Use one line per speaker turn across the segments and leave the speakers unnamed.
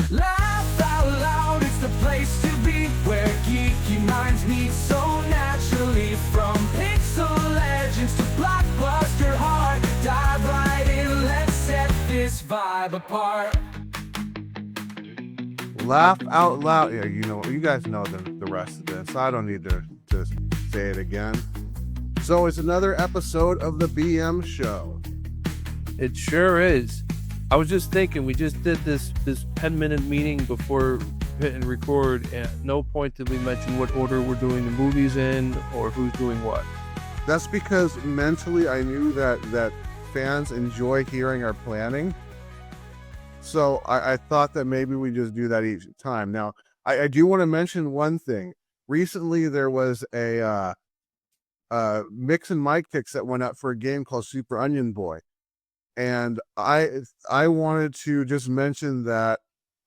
Laugh out loud, it's the place to be, where geeky minds meet so naturally. From pixel legends to blockbuster heart, dive right in, let's set this vibe apart.
Laugh out loud. Yeah, you guys know the rest of this. I don't need to say it again. So it's another episode of the BM show.
It sure is. I was just thinking, we just did this 10-minute meeting before hitting record, and at no point did we mention what order we're doing the movies in or who's doing what.
That's because mentally I knew that fans enjoy hearing our planning. So I thought that maybe we just do that each time. Now, I do want to mention one thing. Recently, there was a mix and mic picks that went up for a game called Super Onion Boy. And I wanted to just mention that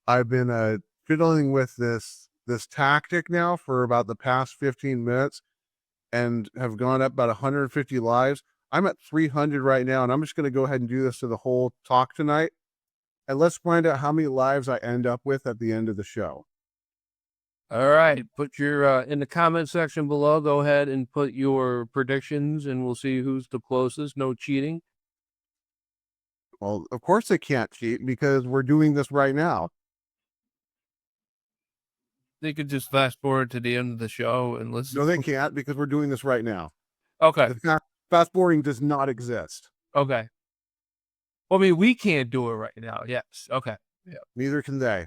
I've been fiddling with this tactic now for about the past 15 minutes and have gone up about 150 lives. I'm at 300 right now, and I'm just going to go ahead and do this to the whole talk tonight. And let's find out how many lives I end up with at the end of the show.
All right, put your in the comment section below. Go ahead and put your predictions, and we'll see who's the closest. No cheating.
Well, of course they can't cheat because we're doing this right now.
They could just fast forward to the end of the show and listen.
No, they can't because we're doing this right now.
Okay.
Fast forwarding does not exist.
Okay. Well, I mean, we can't do it right now. Yes. Okay. Yeah.
Neither can they.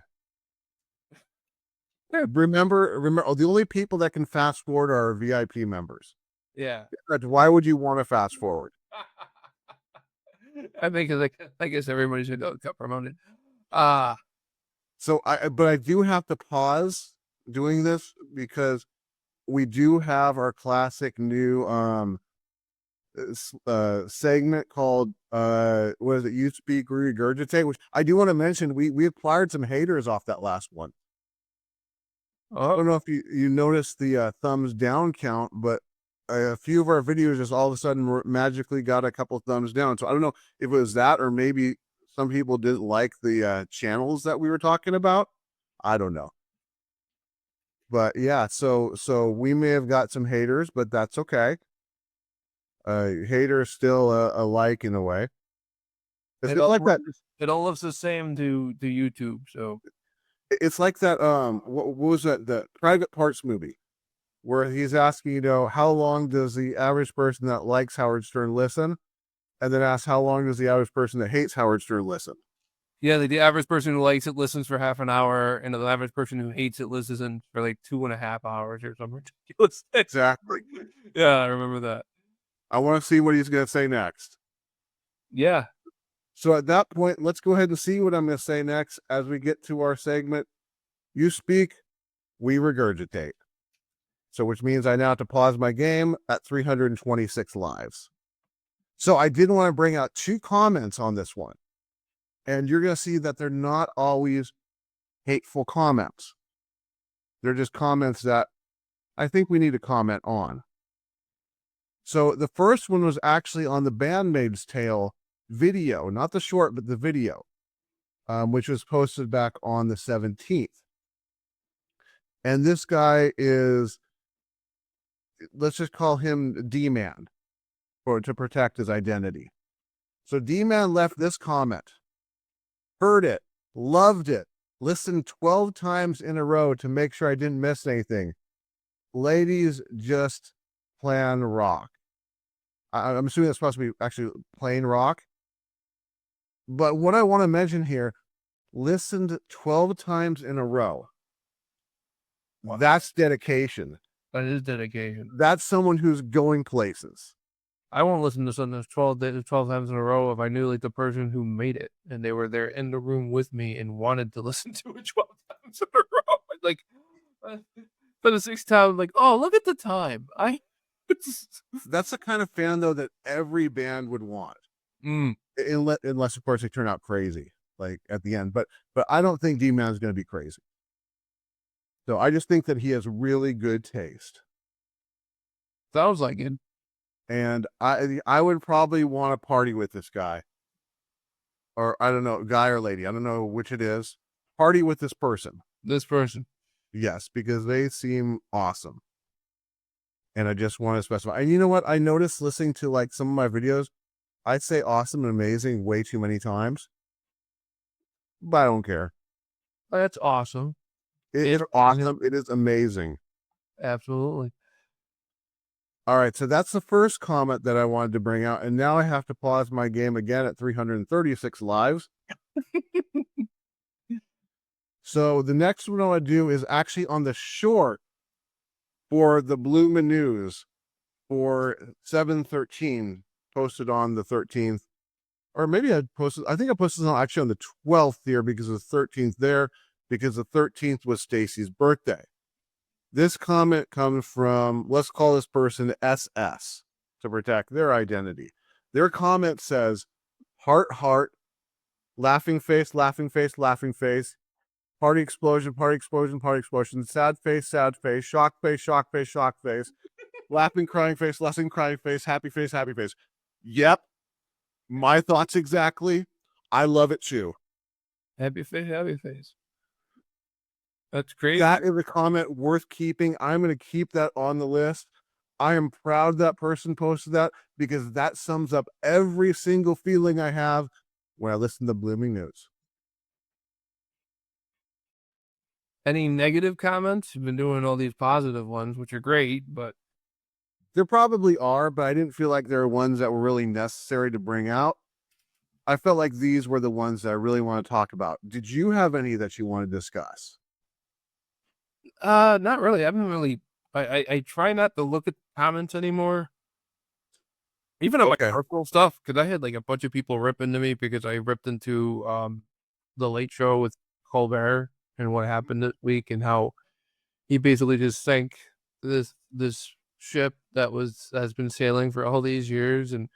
Yeah, remember, the only people that can fast forward are VIP members.
Yeah.
Why would you want to fast forward?
I think I guess everybody should get promoted.
So I do have to pause doing this because we do have our classic new segment called what is it? You Speak Regurgitate, which I do want to mention. We acquired some haters off that last one. I don't know if you noticed the thumbs down count, but a few of our videos just all of a sudden magically got a couple thumbs down. So I don't know if it was that or maybe some people didn't like the channels that we were talking about. I don't know. But yeah, so we may have got some haters, but that's okay. Haters still a like in a way. It's like that.
It all looks the same to YouTube. So
it's like that. What was that? The Private Parts movie, where he's asking, how long does the average person that likes Howard Stern listen? And then asks, how long does the average person that hates Howard Stern listen?
Yeah, the average person who likes it listens for half an hour, and the average person who hates it listens for like 2.5 hours or something ridiculous.
Exactly.
Yeah, I remember that.
I want to see what he's going to say next.
Yeah.
So at that point, let's go ahead and see what I'm going to say next as we get to our segment. You speak, we regurgitate. So which means I now have to pause my game at 326 lives. So I did want to bring out 2 comments on this one. And you're going to see that they're not always hateful comments. They're just comments that I think we need to comment on. So the first one was actually on the Bandmaid's Tale video, not the short, but the video, which was posted back on the 17th. And this guy is, let's just call him D-Man to protect his identity. So D-Man left this comment. Heard it, loved it, listened 12 times in a row to make sure I didn't miss anything. Ladies just plain rock. I'm assuming that's supposed to be actually plain rock. But what I want to mention here, listened 12 times in a row. Wow. That's dedication.
That is dedication.
That's someone who's going places.
I won't listen to something 12 times in a row if I knew like the person who made it and they were there in the room with me and wanted to listen to it 12 times in a row. Like, for the 6th time, like, oh, look at the time.
That's the kind of fan, though, that every band would want. Unless, of course, they turn out crazy, like at the end. But I don't think D-Man's going to be crazy. So I just think that he has really good taste.
Sounds like it.
And I would probably want to party with this guy. Or I don't know, guy or lady. I don't know which it is. party with this person.
This person.
Yes, because they seem awesome. And I just want to specify. And you know what? I noticed listening to like some of my videos, I say awesome and amazing way too many times. But I don't care.
Oh, that's awesome.
It's awesome. It is amazing.
Absolutely.
All right, so that's the first comment that I wanted to bring out. And now I have to pause my game again at 336 lives. So the next one I want to do is actually on the short for the Blue News for 7/13, posted on the 13th. Or maybe I posted it on actually on the 12th here because of the 13th there, because the 13th was Stacy's birthday. This comment comes from, let's call this person SS to protect their identity. Their comment says, heart, heart, laughing face, laughing face, laughing face, party explosion, party explosion, party explosion, sad face, shock face, shock face, shock face, laughing, crying face, happy face, happy face. Yep. My thoughts exactly. I love it too.
Happy face, happy face. That's great.
That is a comment worth keeping. I'm going to keep that on the list. I am proud that person posted that because that sums up every single feeling I have when I listen to Blooming News.
Any negative comments? You've been doing all these positive ones, which are great, but
There probably are, but I didn't feel like there were ones that were really necessary to bring out. I felt like these were the ones that I really want to talk about. Did you have any that you want to discuss?
not really. I haven't really. I try not to look at comments anymore. Even on my personal stuff, because I had like a bunch of people rip into me because I ripped into the Late Show with Colbert and what happened this week and how he basically just sank this ship that has been sailing for all these years, and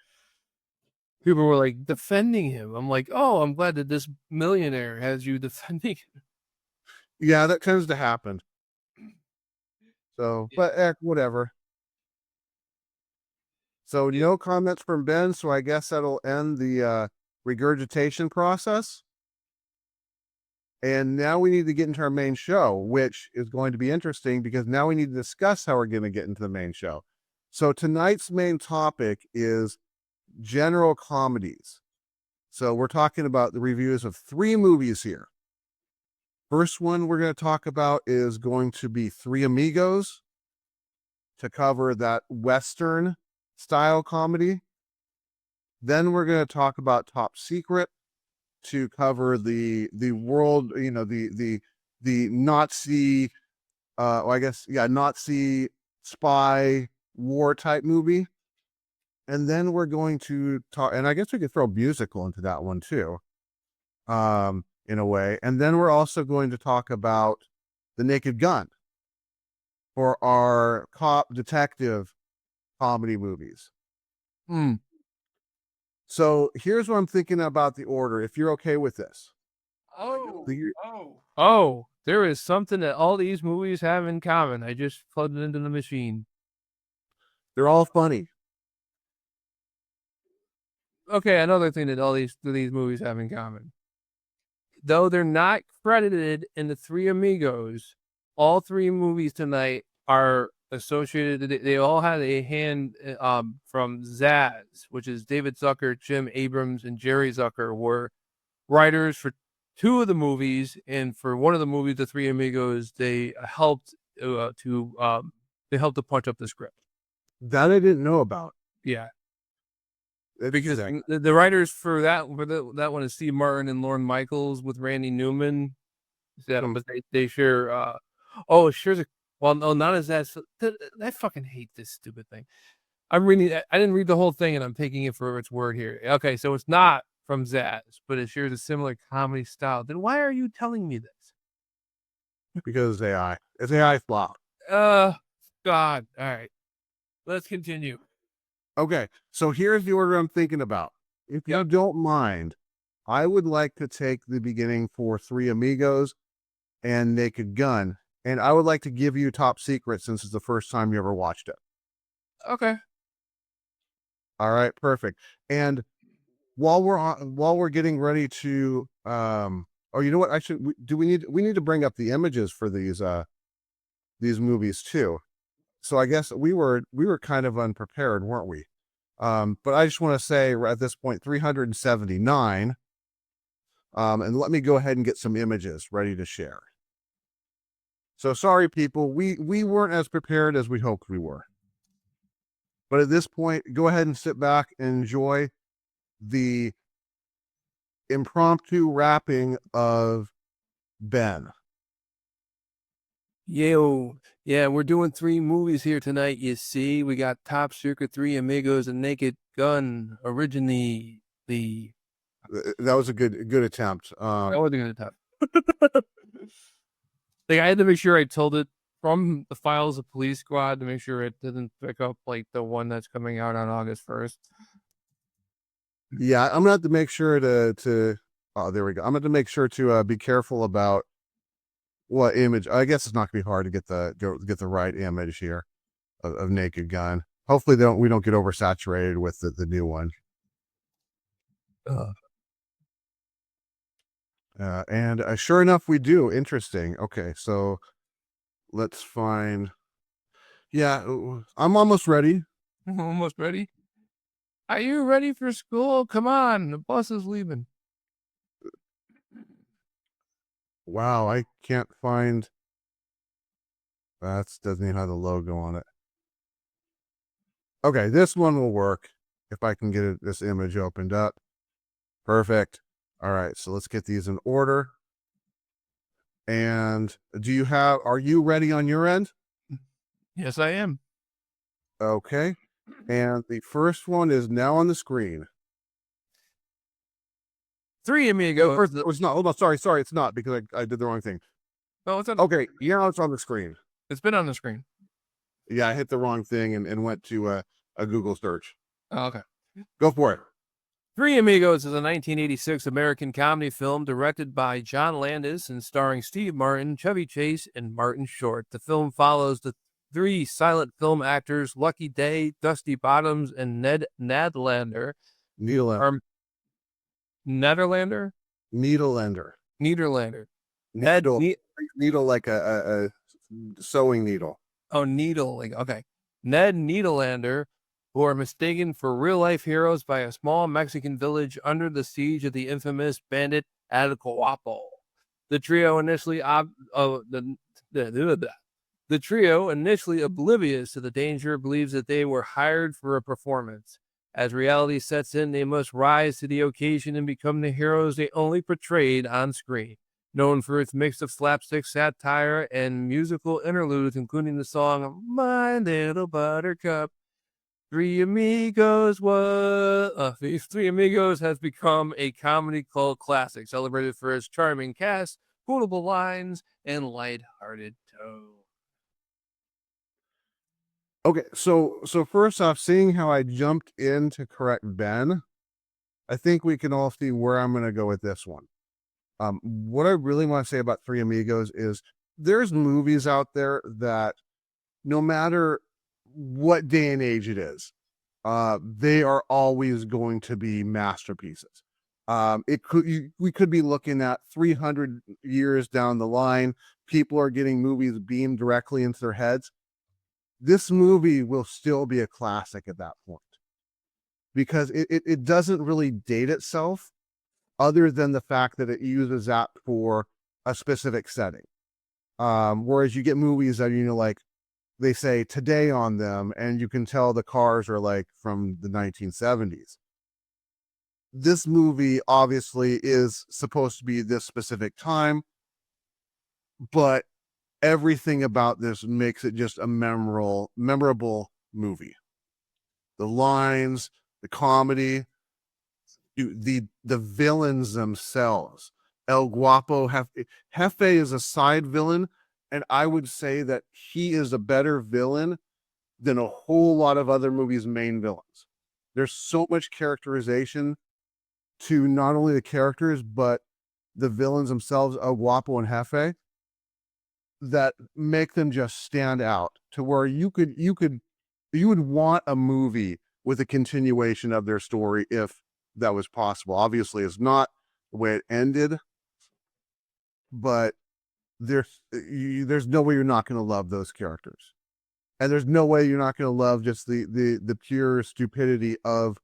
people were like defending him. I'm like, oh, I'm glad that this millionaire has you defending him.
Yeah, that tends to happen. So, but whatever. So no comments from Ben, so I guess that'll end the regurgitation process. And now we need to get into our main show, which is going to be interesting because now we need to discuss how we're going to get into the main show. So tonight's main topic is general comedies. So we're talking about the reviews of 3 movies here. First one we're going to talk about is going to be Three Amigos, to cover that Western style comedy. Then we're going to talk about Top Secret, to cover the world, the Nazi, Nazi spy war type movie. And then we're going to talk, and I guess we could throw musical into that one too, in a way. And then we're also going to talk about The Naked Gun for our cop detective comedy movies. So here's what I'm thinking about the order, if you're okay with this.
Oh, there is something that all these movies have in common. I just plugged it into the machine.
They're all funny.
Okay, another thing that all these movies have in common. Though they're not credited in the Three Amigos, all 3 movies tonight are associated. They all had a hand from Zaz, which is David Zucker, Jim Abrams, and Jerry Zucker were writers for 2 of the movies, and for one of the movies, The Three Amigos, they helped to punch up the script.
That I didn't know about.
Yeah. Because the writers for that one is Steve Martin and Lorne Michaels with Randy Newman. Yeah, but they share. Well, no, not as that. I fucking hate this stupid thing. I didn't read the whole thing, and I'm taking it for its word here. Okay, so it's not from Zaz, but it shares a similar comedy style. Then why are you telling me this?
Because it's AI. It's AI flop.
God. All right. Let's continue.
Okay, so here's the order I'm thinking about. If you don't mind, I would like to take the beginning for Three Amigos and Naked Gun, and I would like to give you Top Secret since it's the first time you ever watched it.
Okay.
All right, perfect. And while we're getting ready to Oh, you know what? We need to bring up the images for these movies too. So I guess we were kind of unprepared, weren't we? But I just want to say at this point, 379. And let me go ahead and get some images ready to share. So sorry, people, we weren't as prepared as we hoped we were. But at this point, go ahead and sit back and enjoy the impromptu wrapping of Ben.
Yo, yeah, we're doing 3 movies here tonight. You see, we got Top Secret, Three Amigos, and Naked Gun. Originally,
That was a good attempt.
that was a good attempt. Like, I had to make sure I told it from the files of Police Squad to make sure it didn't pick up like the one that's coming out on August 1st.
Yeah, I'm gonna have to make sure to oh, there we go. I'm gonna have to make sure to be careful about what image. I guess it's not gonna be hard to get the right image here of Naked Gun. Hopefully we don't get oversaturated with the new one. And sure enough, we do. Interesting. Okay, so let's find. Yeah, I'm almost ready.
Almost ready? Are you ready for school? Come on, the bus is leaving.
Wow, I can't find. That doesn't even have the logo on it. Okay, this one will work if I can get this image opened up. Perfect. All right, so let's get these in order. And are you ready on your end?
Yes, I am.
Okay. And the first one is now on the screen.
Three Amigos.
First, it's not. Hold on. Sorry. It's not because I did the wrong thing.
Oh, it's on.
Okay. Yeah, it's on the screen.
It's been on the screen.
Yeah, I hit the wrong thing and went to a Google search.
Oh, okay.
Go for it.
Three Amigos is a 1986 American comedy film directed by John Landis and starring Steve Martin, Chevy Chase, and Martin Short. The film follows the 3 silent film actors, Lucky Day, Dusty Bottoms, and Ned Nederlander.
Nederlander. Needle like a sewing needle.
Oh, needle. Okay. Ned Nederlander, who are mistaken for real-life heroes by a small Mexican village under the siege of the infamous bandit El Guapo. The trio initially oblivious to the danger believes that they were hired for a performance. As reality sets in, they must rise to the occasion and become the heroes they only portrayed on screen. Known for its mix of slapstick satire and musical interludes, including the song My Little Buttercup, Three Amigos has become a comedy cult classic, celebrated for its charming cast, quotable lines, and light-hearted tone.
Okay, so first off, seeing how I jumped in to correct Ben, I think we can all see where I'm going to go with this one. What I really want to say about Three Amigos is there's movies out there that no matter what day and age it is, they are always going to be masterpieces. We could be looking at 300 years down the line. People are getting movies beamed directly into their heads. This movie will still be a classic at that point because it doesn't really date itself other than the fact that it uses that for a specific setting. Whereas you get movies that, like they say today on them and you can tell the cars are like from the 1970s. This movie obviously is supposed to be this specific time, but everything about this makes it just a memorable movie. The lines, the comedy, the villains themselves. El Guapo Jefe is a side villain, and I would say that he is a better villain than a whole lot of other movies' main villains. There's so much characterization to not only the characters but the villains themselves, El Guapo and Jefe, that make them just stand out to where you would want a movie with a continuation of their story if that was possible. Obviously, it's not the way it ended, but there's no way you're not going to love those characters, and there's no way you're not going to love just the pure stupidity of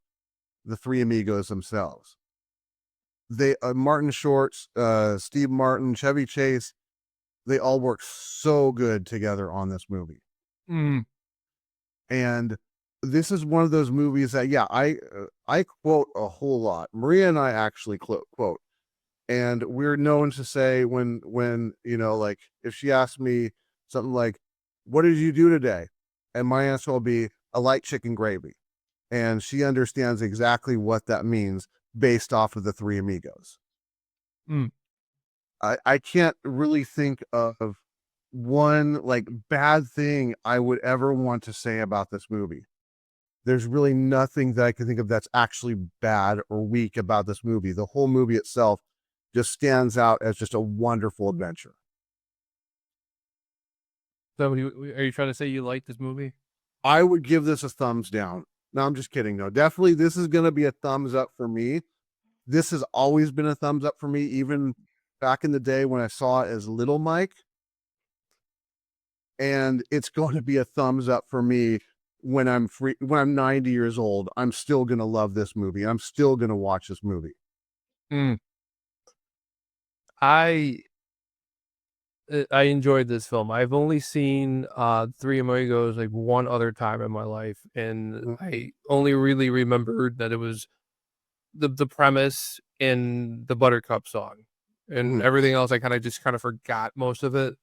the Three Amigos themselves. They Martin Shorts, Steve Martin, Chevy Chase, they all work so good together on this movie. And this is one of those movies that, yeah, I quote a whole lot. Maria and I actually quote, and we're known to say when like if she asks me something like, "What did you do today?" and my answer will be, "I like chicken gravy," and she understands exactly what that means based off of the Three Amigos. I can't really think of one like bad thing I would ever want to say about this movie. There's really nothing that I can think of that's actually bad or weak about this movie. The whole movie itself just stands out as just a wonderful adventure.
So, are you trying to say you like this movie?
I would give this a thumbs down. No, I'm just kidding. No, definitely this is going to be a thumbs up for me. This has always been a thumbs up for me, even back in the day when I saw it as Little Mike. And it's going to be a thumbs up for me when I'm 90 years old. I'm still going to love this movie. I'm still going to watch this movie.
I enjoyed this film. I've only seen Three Amigos like one other time in my life, and I only really remembered that it was the premise and the Buttercup song, and everything else I kind of forgot most of it.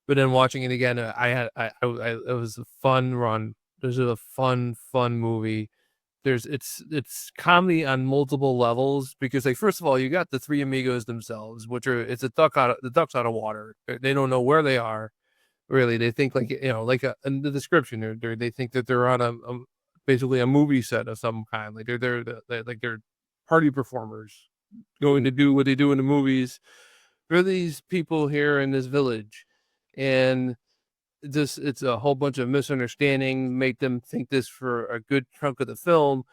But then watching it again, it was a fun run. This is a fun movie. It's comedy on multiple levels because, like, first of all, you got the Three Amigos themselves, which are the ducks out of water. They don't know where they are. Really, they think like like in the description, they think that they're on a basically a movie set of some kind. Like they're party performers going to do what they do in the movies. There are these people here in this village, and it's a whole bunch of misunderstanding make them think this for a good chunk of the film,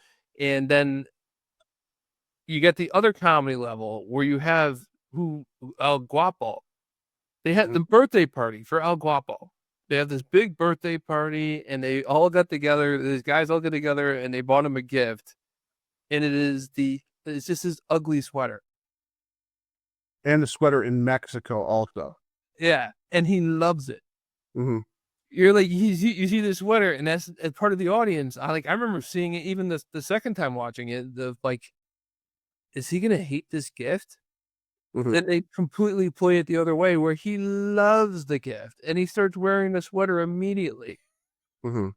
and then you get the other comedy level where you have El Guapo. They had the birthday party for El Guapo. They have this big birthday party, and they all got together. These guys all get together, and they bought him a gift, and it's just his ugly sweater.
And the sweater in Mexico also.
Yeah, and he loves it. You're like, you see this sweater, and that's as part of the audience. I remember seeing it even the second time watching it. Is he gonna hate this gift? Then they completely play it the other way, where he loves the gift, and he starts wearing the sweater immediately. And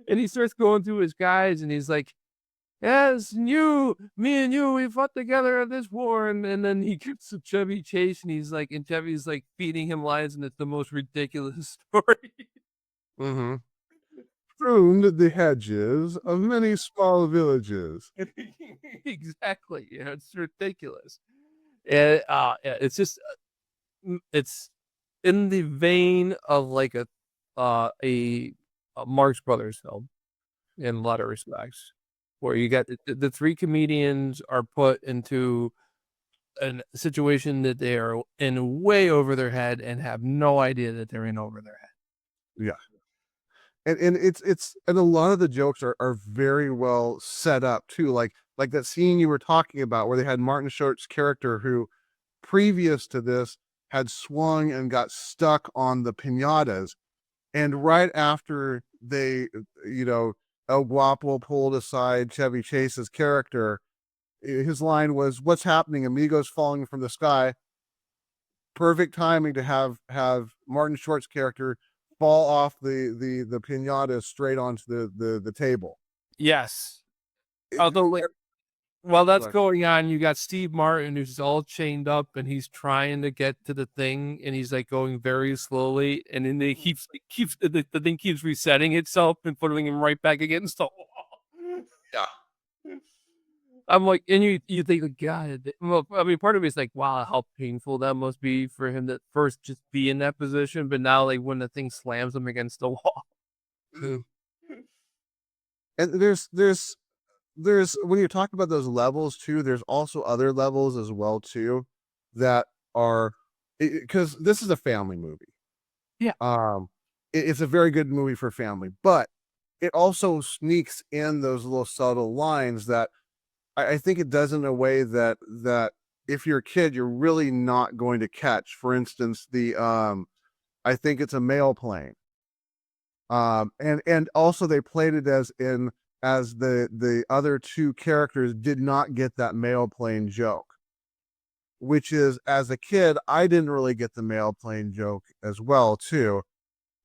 he starts going through his guys, and he's like, "Yes, me and you, we fought together in this war." And then he gets to Chevy Chase, and Chevy's like feeding him lines, and it's the most ridiculous story.
Pruned the hedges of many small villages.
Exactly. It's ridiculous. And it's just it's in the vein of like a Marx Brothers film in a lot of respects, where you got the three comedians are put into a situation that they are in way over their head and have no idea that they're in over their head.
Yeah. And it's and a lot of the jokes are very well set up too. Like that scene you were talking about where they had Martin Short's character who previous to this had swung and got stuck on the piñatas. And right after they, El Guapo pulled aside Chevy Chase's character, his line was, "What's happening? Amigos falling from the sky." Perfect timing to have Martin Short's character fall off the piñata straight onto the table.
Yes. Although while that's going on, you got Steve Martin who's all chained up and he's trying to get to the thing, and he's like going very slowly, and then they the thing keeps resetting itself and putting him right back against the wall.
Yeah.
I'm like, and you think, God, well, I mean, part of me is like, wow, how painful that must be for him to first just be in that position, but now like when the thing slams him against the wall.
And there's when you talk about those levels too, there's also other levels as well too that are because this is a family movie.
Yeah.
It's a very good movie for family, but it also sneaks in those little subtle lines that I think it does in a way that if you're a kid, you're really not going to catch. For instance, I think it's a male plane. And also they played it as the other two characters did not get that male plane joke, which is, as a kid, I didn't really get the male plane joke as well too,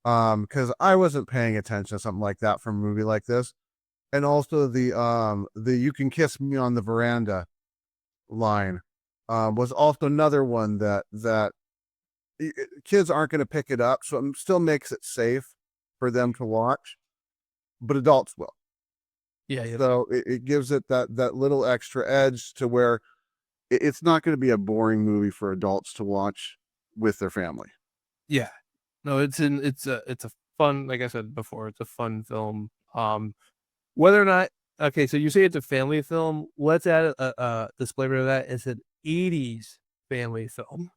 because I wasn't paying attention to something like that from a movie like this. And also the "you can kiss me on the veranda" line was also another one that kids aren't going to pick it up, so it still makes it safe for them to watch, but adults will.
Yeah.
So it gives it that little extra edge to where it's not going to be a boring movie for adults to watch with their family.
Yeah. No, it's a fun, like I said before, it's a fun film. Whether or not, okay, so you say it's a family film. Let's add a disclaimer to that. It's an 80s family film.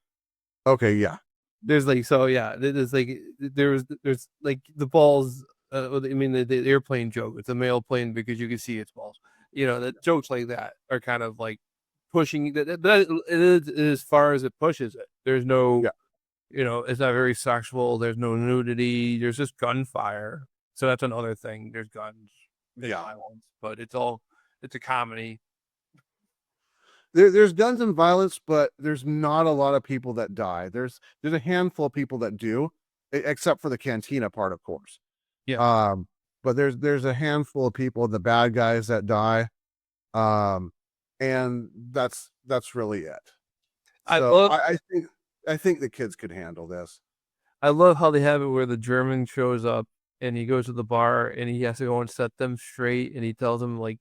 Okay, yeah.
There's like, so yeah, there's like, there's like the balls. I mean, the airplane joke. It's a male plane because you can see its balls. That jokes like that are kind of like pushing that. It is as far as it pushes it. There's no,
Yeah.
it's not very sexual. There's no nudity. There's just gunfire. So that's another thing. There's guns, there's
Yeah.
violence, but it's a comedy.
There's guns and violence, but there's not a lot of people that die. There's a handful of people that do, except for the cantina part, of course.
Yeah.
But there's a handful of people, the bad guys, that die. And that's really it. So I think the kids could handle this.
I love how they have it where the German shows up and he goes to the bar and he has to go and set them straight, and he tells them like,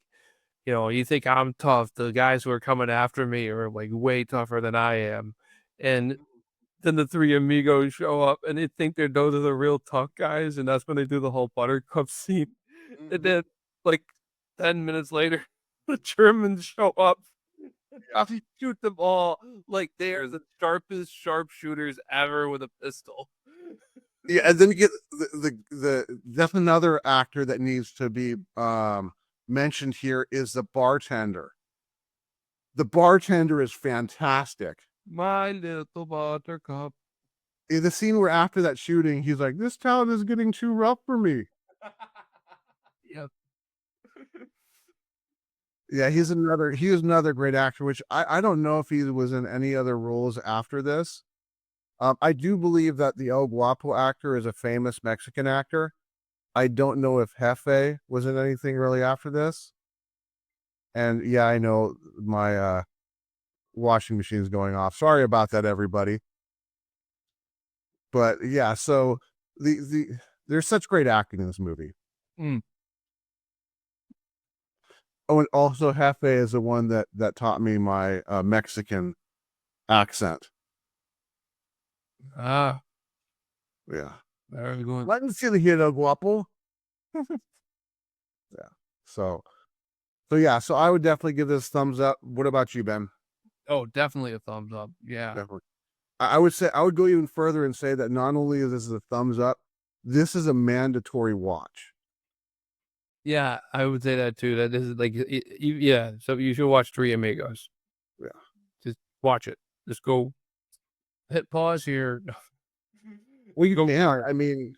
you think I'm tough. The guys who are coming after me are like way tougher than I am. And then the three amigos show up and they think those are the real tough guys, and that's when they do the whole buttercup scene. And then like 10 minutes later, the Germans show up. He shoot them all like they're the sharpest sharpshooters ever with a pistol.
Yeah, and then you get the that's another actor that needs to be mentioned here is the bartender. The bartender is fantastic.
My little buttercup.
In the scene where after that shooting, he's like, "This town is getting too rough for me."
Yep.
Yeah, he was another great actor, which I don't know if he was in any other roles after this. I do believe that the El Guapo actor is a famous Mexican actor. I don't know if Jefe was in anything really after this. And yeah, I know my washing machine is going off. Sorry about that, everybody. But yeah, so there's such great acting in this movie.
Mm.
Oh, and also Jefe is the one that taught me my Mexican accent.
Ah,
Yeah.
very good.
Let me see the hero guapo. Yeah. So yeah, so I would definitely give this thumbs up. What about you, Ben?
Oh, definitely a thumbs up. Yeah.
Definitely. I would say I would go even further and say that not only is this a thumbs up, this is a mandatory watch.
Yeah, I would say that too. That this is like, yeah. So you should watch Three Amigos.
Yeah.
Just watch it. Just go hit pause here.
Well, you can. Yeah, I mean,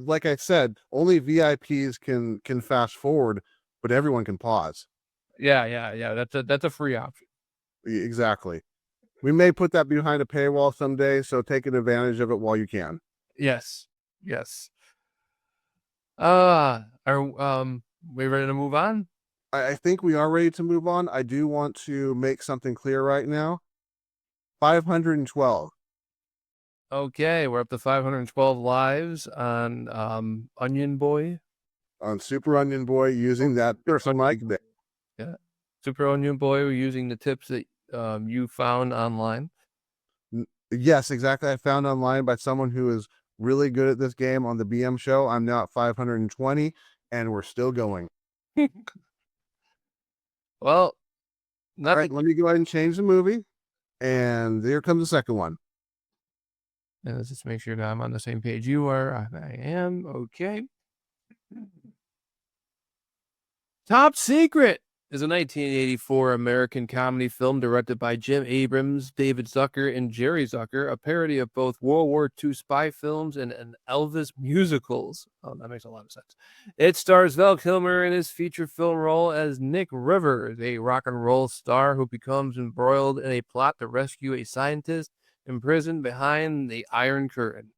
like I said, only VIPs can fast forward, but everyone can pause.
Yeah. That's a free option.
Exactly. We may put that behind a paywall someday, so take advantage of it while you can.
Yes. Are we ready to move on?
I think we are ready to move on. I do want to make something clear right now. 512.
Okay, we're up to 512 lives on Onion Boy.
On Super Onion Boy using that person mic there.
Yeah. Super Onion Boy, we're using the tips that you found online.
Yes, exactly. I found online by someone who is really good at this game on the BM show. I'm now at 520 and we're still going.
Well,
all right, let me go ahead and change the movie. And there comes the second one.
And let's just make sure that I'm on the same page you are. I am. Okay. Top Secret is a 1984 American comedy film directed by Jim Abrams, David Zucker, and Jerry Zucker, a parody of both World War II spy films and Elvis musicals. Oh, that makes a lot of sense. It stars Val Kilmer in his feature film role as Nick Rivers, a rock and roll star who becomes embroiled in a plot to rescue a scientist imprisoned behind the Iron Curtain.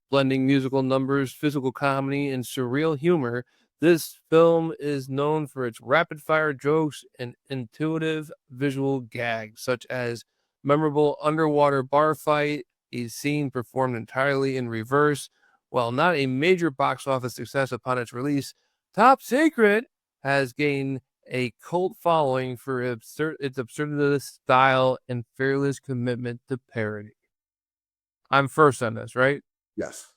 Blending musical numbers, physical comedy, and surreal humor, this film is known for its rapid-fire jokes and intuitive visual gags, such as memorable underwater bar fight, a scene performed entirely in reverse. While not a major box office success upon its release, Top Secret has gained a cult following for its absurdist style and fearless commitment to parody. I'm first on this, right?
Yes.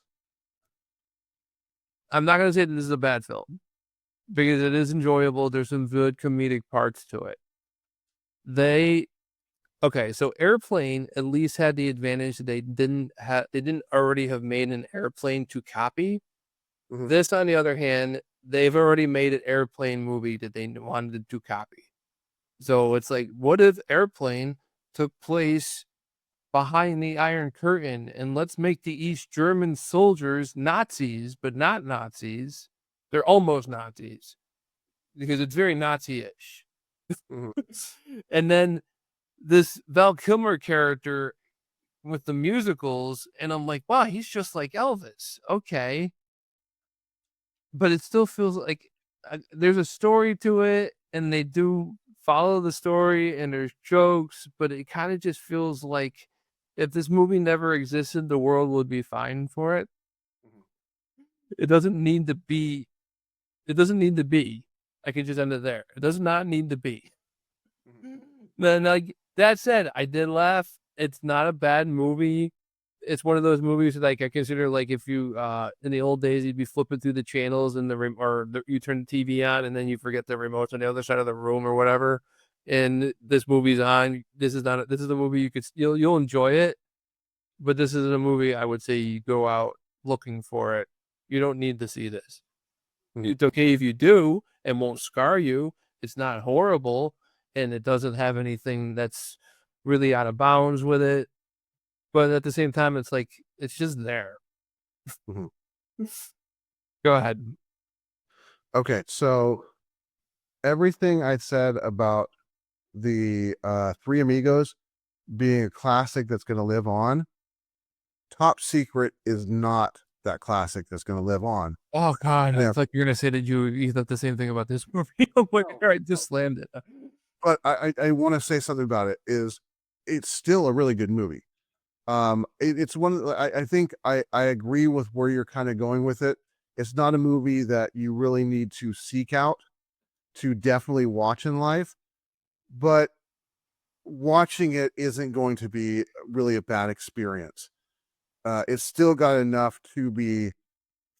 I'm not going to say that this is a bad film because it is enjoyable. There's some good comedic parts to it. So Airplane at least had the advantage that they didn't already have made an airplane to copy.
Mhm.
This, on the other hand, they've already made an airplane movie that they wanted to copy. So it's like, what if Airplane took place behind the Iron Curtain, and let's make the East German soldiers Nazis, but not Nazis. They're almost Nazis because it's very Nazi-ish.
Mhm.
And then this Val Kilmer character with the musicals, and I'm like, wow, he's just like Elvis. Okay. But it still feels like there's a story to it, and they do follow the story, and there's jokes, but it kind of just feels like if this movie never existed, the world would be fine for it. It doesn't need to be. It doesn't need to be. I can just end it there. It does not need to be. Then, like that said, I did laugh. It's not a bad movie. It's one of those movies that, like, I consider, like, if you in the old days you'd be flipping through the channels and you turn the TV on and then you forget the remote's on the other side of the room or whatever, and this movie's on. This is a movie you'll enjoy it, but this isn't a movie I would say you go out looking for it. You don't need to see this.
Mhm.
It's okay if you do and won't scar you. It's not horrible, and it doesn't have anything that's really out of bounds with it. But at the same time, it's like it's just there.
Mhm.
Go ahead.
Okay, so everything I said about the Three Amigos being a classic that's going to live on, Top Secret is not that classic that's going to live on.
Oh God,
Yeah.
I thought you were gonna say that you thought the same thing about this movie. I'm like, all right, just slammed it.
But I want to say something about it. It's still a really good movie. It's one. I think I agree with where you're kind of going with it. It's not a movie that you really need to seek out to definitely watch in life, but watching it isn't going to be really a bad experience. It's still got enough to be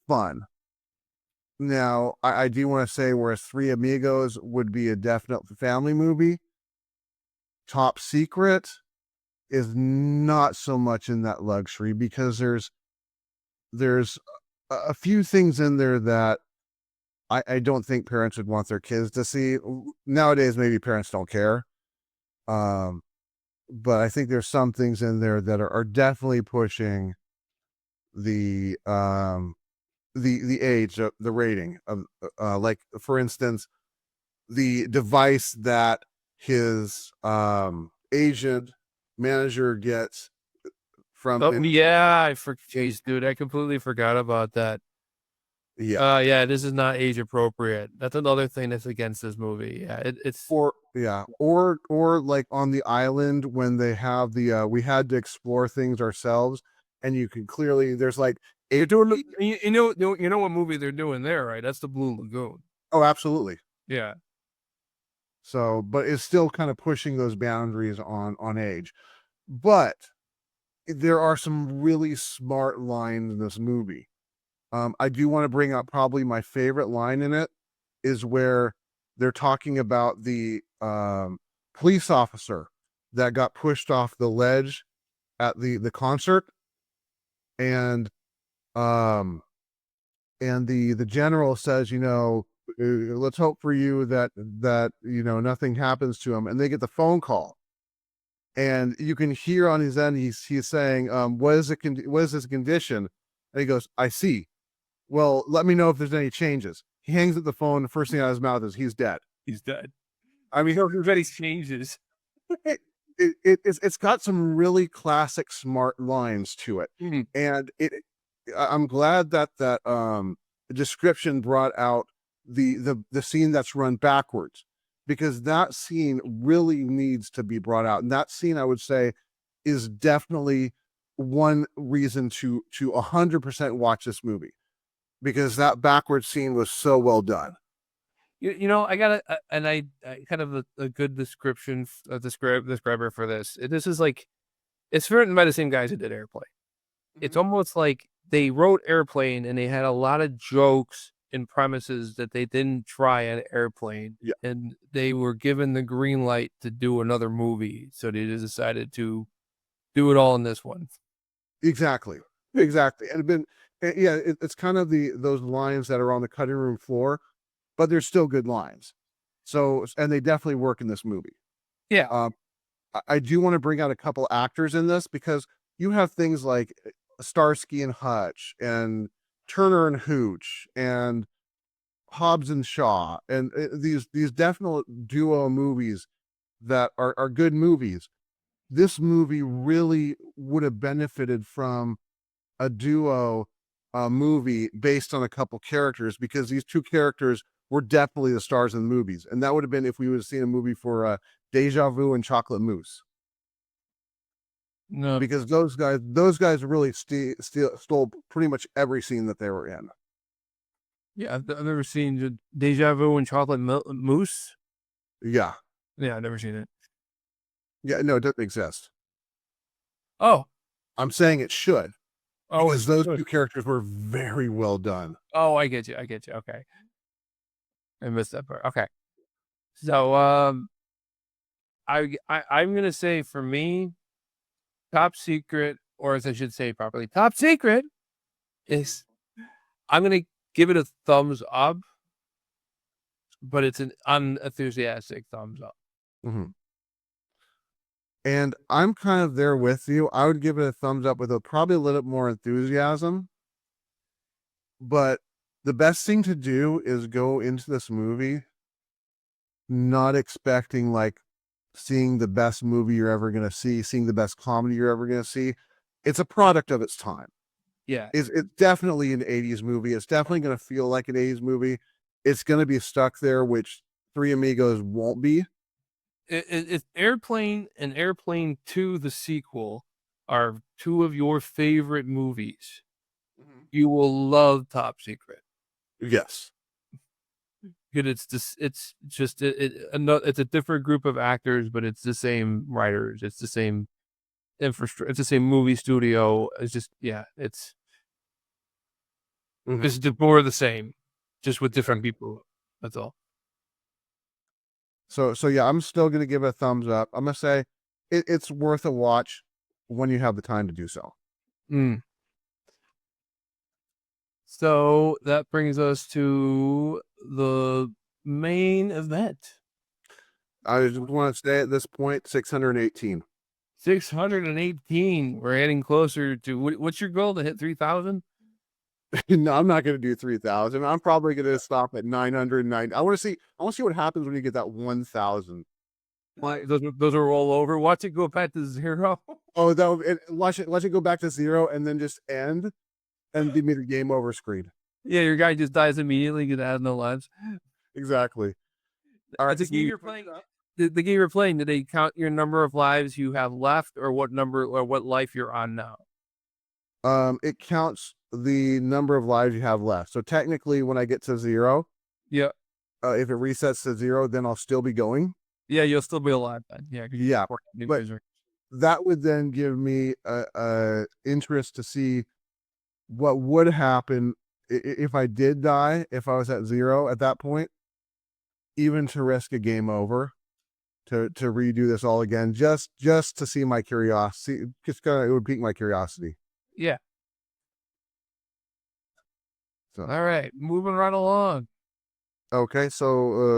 fun. Now, I do want to say, whereas Three Amigos would be a definite family movie, Top Secret is not so much in that luxury because there's a few things in there that I don't think parents would want their kids to see. Nowadays, maybe parents don't care. But I think there's some things in there that are definitely pushing the the age of the rating of like, for instance, the device that his agent manager gets from
Oh yeah, jeez, dude, I completely forgot about that.
yeah.
Yeah, this is not age appropriate. That's another thing that's against this movie. Yeah, it's
Or like on the island when they have the we had to explore things ourselves, and you can clearly there's like
they're
eight.
doing. You know what movie they're doing there, right? That's the Blue Lagoon.
Oh, absolutely.
Yeah.
So, but it's still kind of pushing those boundaries on age. But there are some really smart lines in this movie. I do want to bring up probably my favorite line in it is where they're talking about the police officer that got pushed off the ledge at the concert. and um and the general says, let's hope for you that nothing happens to him. And they get the phone call, and you can hear on his end he's saying, what is his condition? And he goes, I see. Well, let me know if there's any changes. He hangs up the phone. The first thing out of his mouth is, he's dead.
He's dead.
I mean,
There's any changes.
it's got some really classic smart lines to it.
Mhm.
And I'm glad that description brought out the scene that's run backwards, because that scene really needs to be brought out. And that scene, I would say, is definitely one reason to 100% watch this movie, because that backwards scene was so well done.
I got I kind of a good description, describer for this. This is like, it's written by the same guys who did Airplane. It's almost like they wrote Airplane and they had a lot of jokes and premises that they didn't try on Airplane.
Yeah.
And they were given the green light to do another movie. So they just decided to do it all in this one.
Exactly. And it's kind of those lines that are on the cutting room floor, but they're still good lines. So, and they definitely work in this movie.
Yeah.
I do want to bring out a couple actors in this, because you have things like Starsky and Hutch and Turner and Hooch and Hobbs and Shaw, and these definite duo movies that are good movies. This movie really would have benefited from a duo movie based on a couple characters, because these two characters were definitely the stars in the movies. And that would have been if we would have seen a movie for Deja Vu and Chocolate Mousse.
No.
Because those guys really stole pretty much every scene that they were in.
Yeah, I've never seen Deja Vu and Chocolate Mousse.
Yeah.
Yeah, I've never seen it.
Yeah, no, it doesn't exist.
Oh.
I'm saying it should.
Oh,
because those two characters were very well done.
Oh, I get you. Okay. I missed that part. Okay. So I'm gonna say, for me, Top Secret, or as I should say properly, Top Secret is, I'm gonna give it a thumbs up, but it's an unenthusiastic thumbs up.
Mm-hmm. And I'm kind of there with you. I would give it a thumbs up with probably a little bit more enthusiasm. But the best thing to do is go into this movie not expecting like seeing the best movie you're ever going to see, seeing the best comedy you're ever going to see. It's a product of its time.
Yeah.
It's definitely an 80s movie. It's definitely going to feel like an 80s movie. It's going to be stuck there, which Three Amigos won't be.
If Airplane and Airplane 2, the sequel, are two of your favorite movies, you will love Top Secret.
Yes.
Because it's a different group of actors, but it's the same writers. It's the same infrastructure. It's the same movie studio. It's just, yeah, it's just more of the same, just with different people. That's all.
So yeah, I'm still going to give it a thumbs up. I'm going to say it's worth a watch when you have the time to do so.
So that brings us to the main event.
I just want to say at this point, 618.
618. We're heading closer to, what's your goal, to hit 3,000?
No, I'm not going to do 3,000. I'm probably going to stop at 909. I want to see what happens when you get that 1,000.
Those are all over. Watch it go back to 0.
Oh, watch it go back to 0 and then just end and give me the game over screen.
Yeah, your guy just dies immediately because it has no lives.
Exactly. All right,
the game you're playing. The game you're playing, do they count your number of lives you have left, or what life you're on now?
It counts the number of lives you have left. So technically, when I get to 0,
yeah,
if it resets to 0, then I'll still be going.
Yeah, you'll still be alive then. Yeah,
but that would then give me a interest to see what would happen if I did die, if I was at 0 at that point, even to risk a game over, to redo this all again, just to see my curiosity. It would pique my curiosity.
Yeah.
So,
All right, moving right along.
okay, so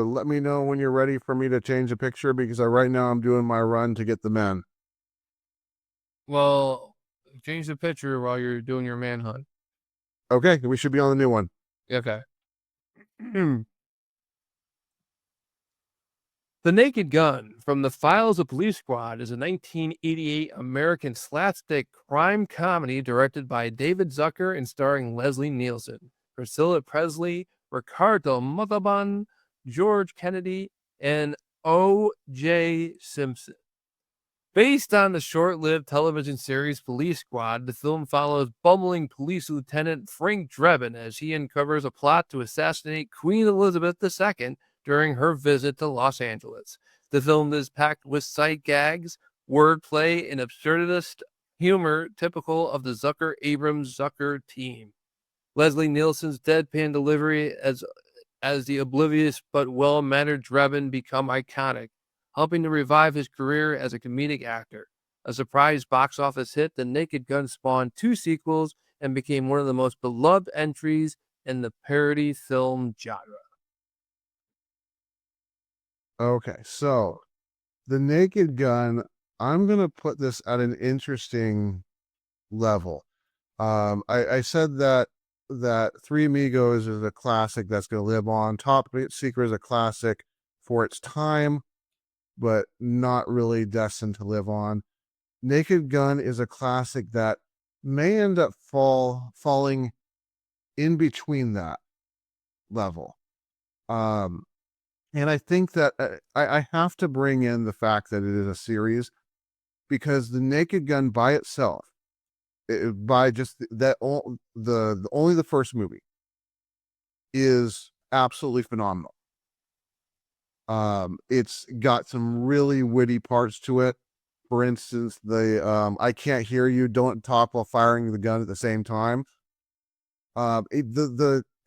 let me know when you're ready for me to change the picture because right now I'm doing my run to get the men.
Well, change the picture while you're doing your manhunt.
Okay, we should be on the new one.
Okay. The Naked Gun from the Files of Police Squad is a 1988 American slapstick crime comedy directed by David Zucker and starring Leslie Nielsen, Priscilla Presley, Ricardo Montalban, George Kennedy, and O.J. Simpson. Based on the short-lived television series Police Squad, the film follows bumbling police lieutenant Frank Drebin as he uncovers a plot to assassinate Queen Elizabeth II during her visit to Los Angeles. The film is packed with sight gags, wordplay, and absurdist humor typical of the Zucker team. Leslie Nielsen's deadpan delivery as the oblivious but well-mannered Drebin become iconic, helping to revive his career as a comedic actor. A surprise box office hit, The Naked Gun spawned 2 sequels and became one of the most beloved entries in the parody film genre.
Okay, so the Naked Gun, I'm gonna put this at an interesting level. I said that Three Amigos is a classic that's gonna live on. Top Secret is a classic for its time, but not really destined to live on. Naked Gun is a classic that may end up falling in between that level. And I think that I have to bring in the fact that it is a series because the Naked Gun by itself, by just that only the first movie is absolutely phenomenal. It's got some really witty parts to it. For instance, the I can't hear you, don't talk while firing the gun at the same time.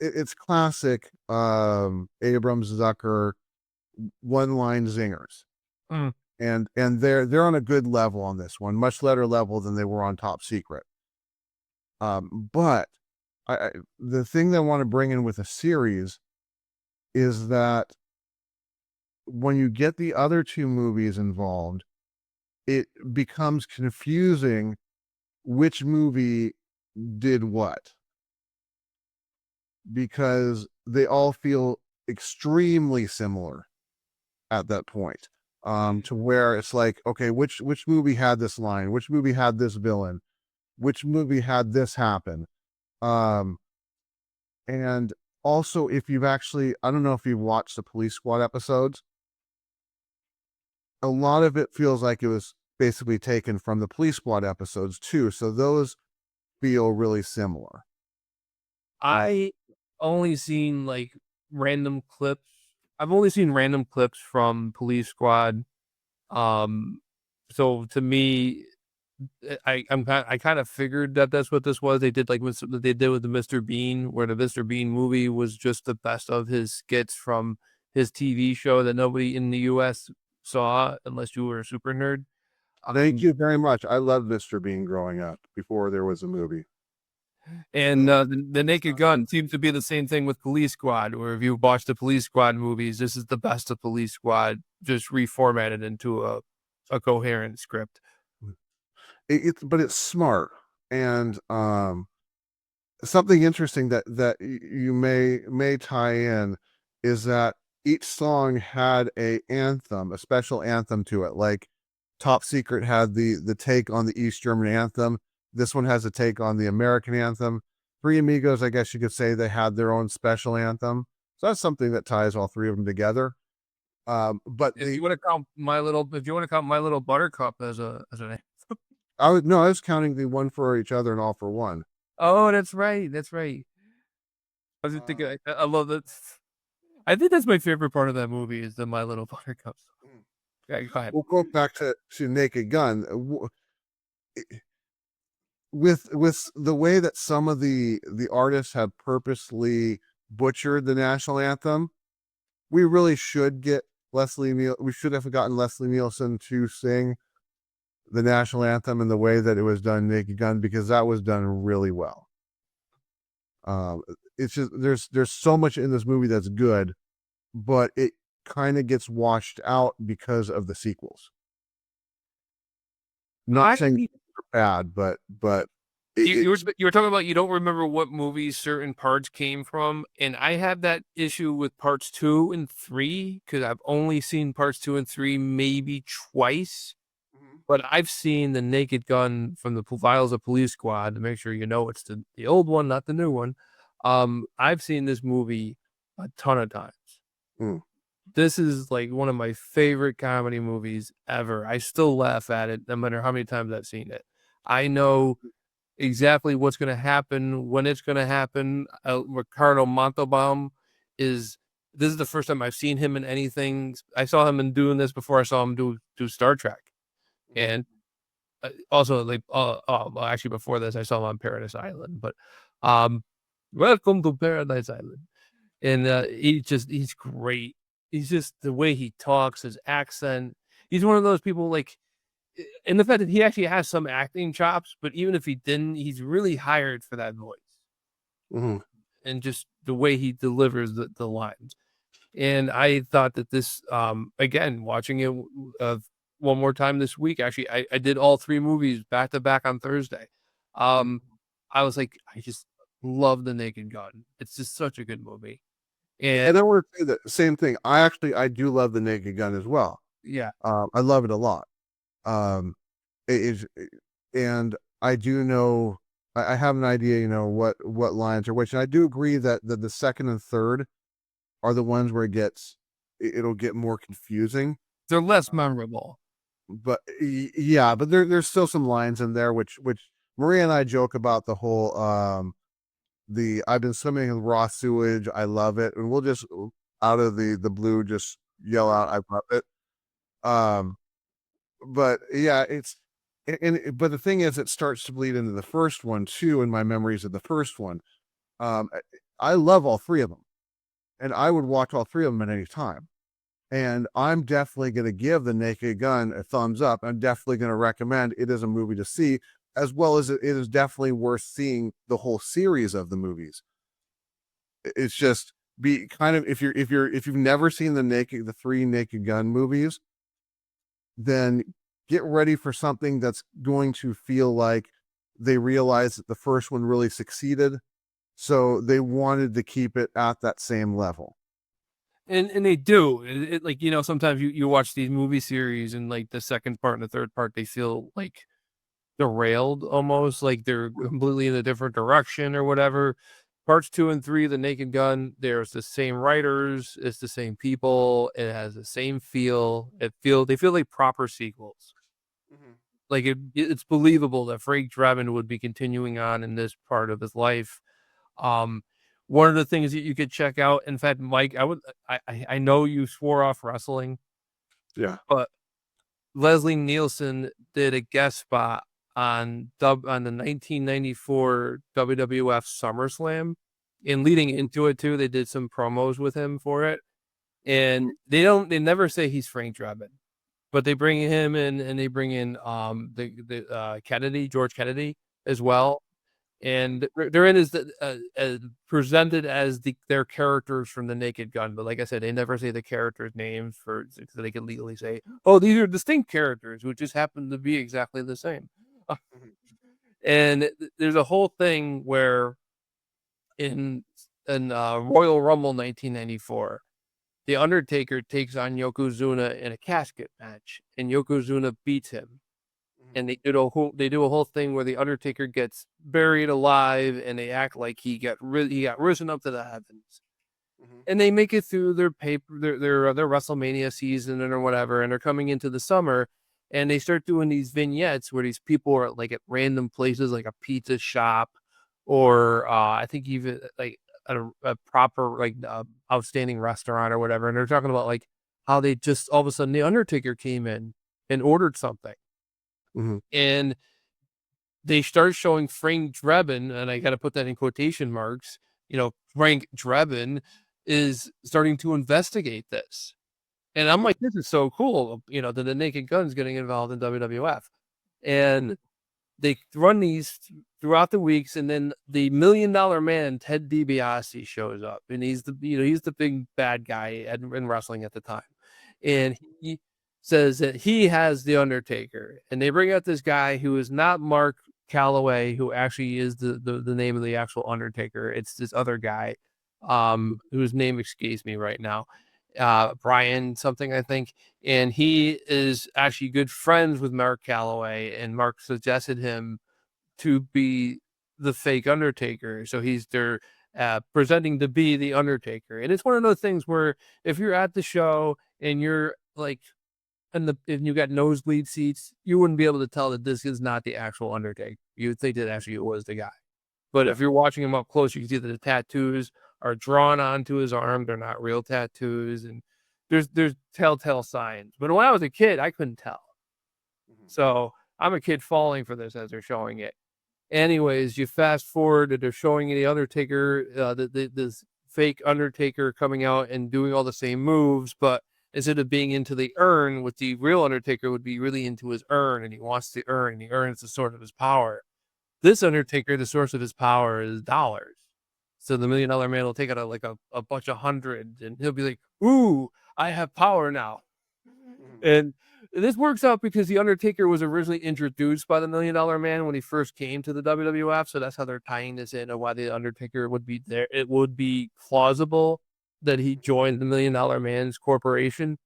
It's classic Abrams Zucker one-line zingers.
Mm.
And they're on a good level on this one, much better level than they were on Top Secret. But the thing that I want to bring in with a series is that when you get the other 2 movies involved, it becomes confusing which movie did what, because they all feel extremely similar at that point. To where it's like, okay, which movie had this line, which movie had this villain, which movie had this happen. And also, if you've actually, I don't know if you've watched the Police Squad episodes, a lot of it feels like it was basically taken from the Police Squad episodes too, so those feel really similar.
I only seen like random clips. I've only seen random clips from Police Squad. So to me, I kind of figured that that's what this was. They did like what they did with the Mr. Bean, where the Mr. Bean movie was just the best of his skits from his TV show that nobody in the U.S. saw unless you were a super nerd.
Thank you very much. I loved Mr. Bean growing up before there was a movie.
And the Naked Gun seems to be the same thing with Police Squad, where if you watch the Police Squad movies, this is the best of Police Squad, just reformatted into a coherent script.
But it's smart. And something interesting that you may tie in is that each song had a special anthem to it. Like Top Secret had the take on the East German anthem. This one has a take on the American anthem. Three Amigos, I guess you could say they had their own special anthem. So that's something that ties all 3 of them together. But
if you want to count My Little Buttercup as an anthem.
I was counting the One for Each Other and All for One.
Oh, that's right. That's right. I was just thinking, I love that. I think that's my favorite part of that movie is the My Little Buttercup. Yeah, go ahead.
We'll go back to Naked Gun. With the way that some of the artists have purposely butchered the national anthem, we really should get we should have gotten Leslie Nielsen to sing the national anthem in the way that it was done in Naked Gun, because that was done really well. It's just there's so much in this movie that's good, but it kind of gets washed out because of the sequels. Not saying they're bad, but
you were talking about you don't remember what movies certain parts came from, and I have that issue with parts 2 and 3 because I've only seen parts 2 and 3 maybe twice, but I've seen the Naked Gun from the Files of Police Squad to make sure you know it's the old one, not the new one. I've seen this movie a ton of times.
Mm.
This is like one of my favorite comedy movies ever. I still laugh at it no matter how many times I've seen it. I know exactly what's going to happen, when it's going to happen. Ricardo Montalban this is the first time I've seen him in anything. I saw him in doing this before I saw him do Star Trek. And also like, well, actually before this, I saw him on Paradise Island, but, welcome to Paradise Island. And, he's great. He's just the way he talks, his accent. He's one of those people like, and the fact that he actually has some acting chops, but even if he didn't, he's really hired for that voice and just the way he delivers the lines. And I thought that this, again, watching it one more time this week, actually, I did all 3 movies back to back on Thursday. I was like, I just love The Naked Gun. It's just such a good movie.
And I want to say the same thing. I do love The Naked Gun as well.
Yeah.
I love it a lot. It is, and I do know, I have an idea, you know, what lines are which, and I do agree that the second and third are the ones where it'll get more confusing.
They're less memorable.
But yeah, but there's still some lines in there which Maria and I joke about the whole I've been swimming in raw sewage, I love it, and we'll just out of the blue just yell out I love it. But yeah, but the thing is, it starts to bleed into the first one too, in my memories of the first one. I love all 3 of them, and I would watch all 3 of them at any time. And I'm definitely going to give The Naked Gun a thumbs up. I'm definitely going to recommend it as a movie to see, as well as it is definitely worth seeing the whole series of the movies. It's just be kind of, if you've never seen the 3 Naked Gun movies, then get ready for something that's going to feel like they realized that the first one really succeeded, so they wanted to keep it at that same level.
And they do. Like, you know, sometimes you watch these movie series and like the second part and the third part, they feel like derailed almost, like they're completely in a different direction or whatever. Parts 2 and 3, The Naked Gun, there's the same writers, it's the same people, it has the same feel. They feel like proper sequels. Like it's believable that Frank Drebin would be continuing on in this part of his life. One of the things that you could check out, in fact, Mike, I know you swore off wrestling.
Yeah.
But Leslie Nielsen did a guest spot on the 1994 WWF SummerSlam, and leading into it too, they did some promos with him for it, and they never say he's Frank Drebin, but they bring him in and they bring in George Kennedy as well, and they're in as presented as their characters from The Naked Gun, but like I said, they never say the characters' names so they can legally say, oh, these are distinct characters who just happen to be exactly the same. And there's a whole thing where in Royal Rumble 1994, The Undertaker takes on Yokozuna in a casket match, and Yokozuna beats him. And they do a whole thing where the Undertaker gets buried alive, and they act like he got risen up to the heavens. And they make it through their WrestleMania season or whatever, and they're coming into the summer, and they start doing these vignettes where these people are like at random places, like a pizza shop, or I think even like a proper like outstanding restaurant or whatever, and they're talking about like how they just all of a sudden the Undertaker came in and ordered something. And they start showing Frank Drebin, and I got to put that in quotation marks, you know, Frank Drebin is starting to investigate this. And I'm like, this is so cool, you know, that The Naked Gun's getting involved in WWF. And they run these throughout the weeks, and then the $1 Million Man, Ted DiBiase, shows up, and he's the big bad guy in wrestling at the time, and he says that he has the Undertaker, and they bring out this guy who is not Mark Calloway, who actually is the name of the actual Undertaker. It's this other guy, whose name escapes me right now, Brian something, I think, and he is actually good friends with Mark Calloway, and Mark suggested him to be the fake Undertaker. So they're presenting to be the Undertaker, and it's one of those things where if you're at the show and you're like, and you got nosebleed seats, you wouldn't be able to tell that this is not the actual Undertaker. You would think that actually it was the guy. But if you're watching him up close, you can see that the tattoos are drawn onto his arm. They're not real tattoos, and there's telltale signs. But when I was a kid, I couldn't tell. So I'm a kid falling for this as they're showing it. Anyways, you fast forward and they're showing the Undertaker, this fake Undertaker coming out and doing all the same moves, but instead of being into the urn, with the real Undertaker would be really into his urn, and he wants the urn, and the urn is the source of his power. This Undertaker, the source of his power is dollars. So the $1 Million Man will take out a bunch of hundreds, and he'll be like, "Ooh, I have power now." And this works out because the Undertaker was originally introduced by the $1 Million Man when he first came to the WWF. So that's how they're tying this in, of why the Undertaker would be there. It would be plausible that he joined the $1 Million Man's corporation.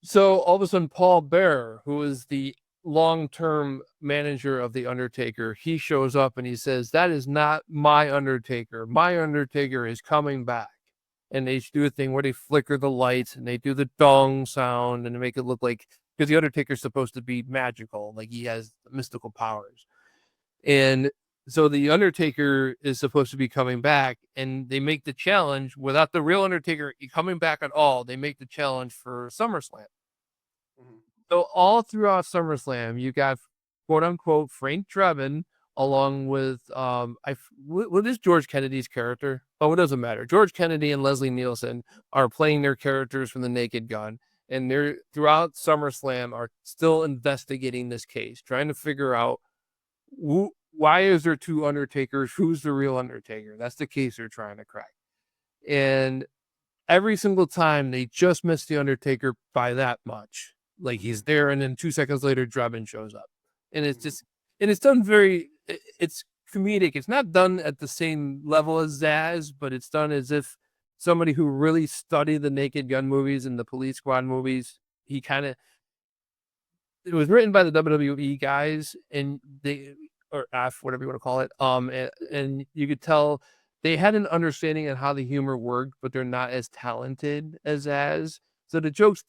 So all of a sudden, Paul Bearer, who is the long-term manager of the Undertaker, he shows up and he says, "That is not my Undertaker. My Undertaker is coming back." And they do a thing where they flicker the lights and they do the dong sound and make it look like, because the Undertaker's supposed to be magical, like he has mystical powers. And so the Undertaker is supposed to be coming back, and they make the challenge without the real Undertaker coming back at all. They make the challenge for SummerSlam. So all throughout SummerSlam, you got quote unquote Frank Drebin, along with what is George Kennedy's character? Oh, it doesn't matter. George Kennedy and Leslie Nielsen are playing their characters from the Naked Gun, and they're throughout SummerSlam are still investigating this case, trying to figure out why is there two Undertakers? Who's the real Undertaker? That's the case they're trying to crack. And every single time they just miss the Undertaker by that much. Like he's there, and then 2 seconds later, Drebin shows up, and it's done it's comedic. It's not done at the same level as Zaz, but it's done as if somebody who really studied the Naked Gun movies and the Police Squad movies. It was written by the WWE guys, and or F, whatever you want to call it. And you could tell they had an understanding of how the humor worked, but they're not as talented as Zaz. So the jokes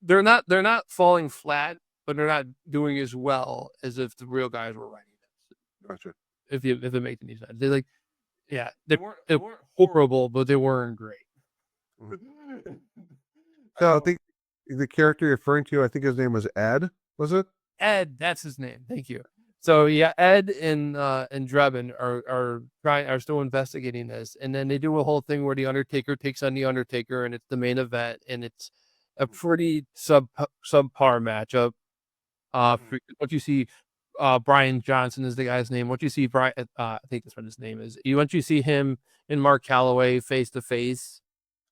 they're not falling flat, but they're not doing as well as if the real guys were writing it.
Gotcha.
If it makes any sense. They weren't horrible, but they weren't great.
So I think the character you're referring to, I think his name was Ed, was it?
Ed, that's his name. Thank you. So yeah, Ed and Drebin are still investigating this, and then they do a whole thing where the Undertaker takes on the Undertaker, and it's the main event, and it's a pretty subpar matchup. What you see, Brian Johnson is the guy's name. What you see, Brian, I think that's what his name is. Once you see him and Mark Calloway face to face,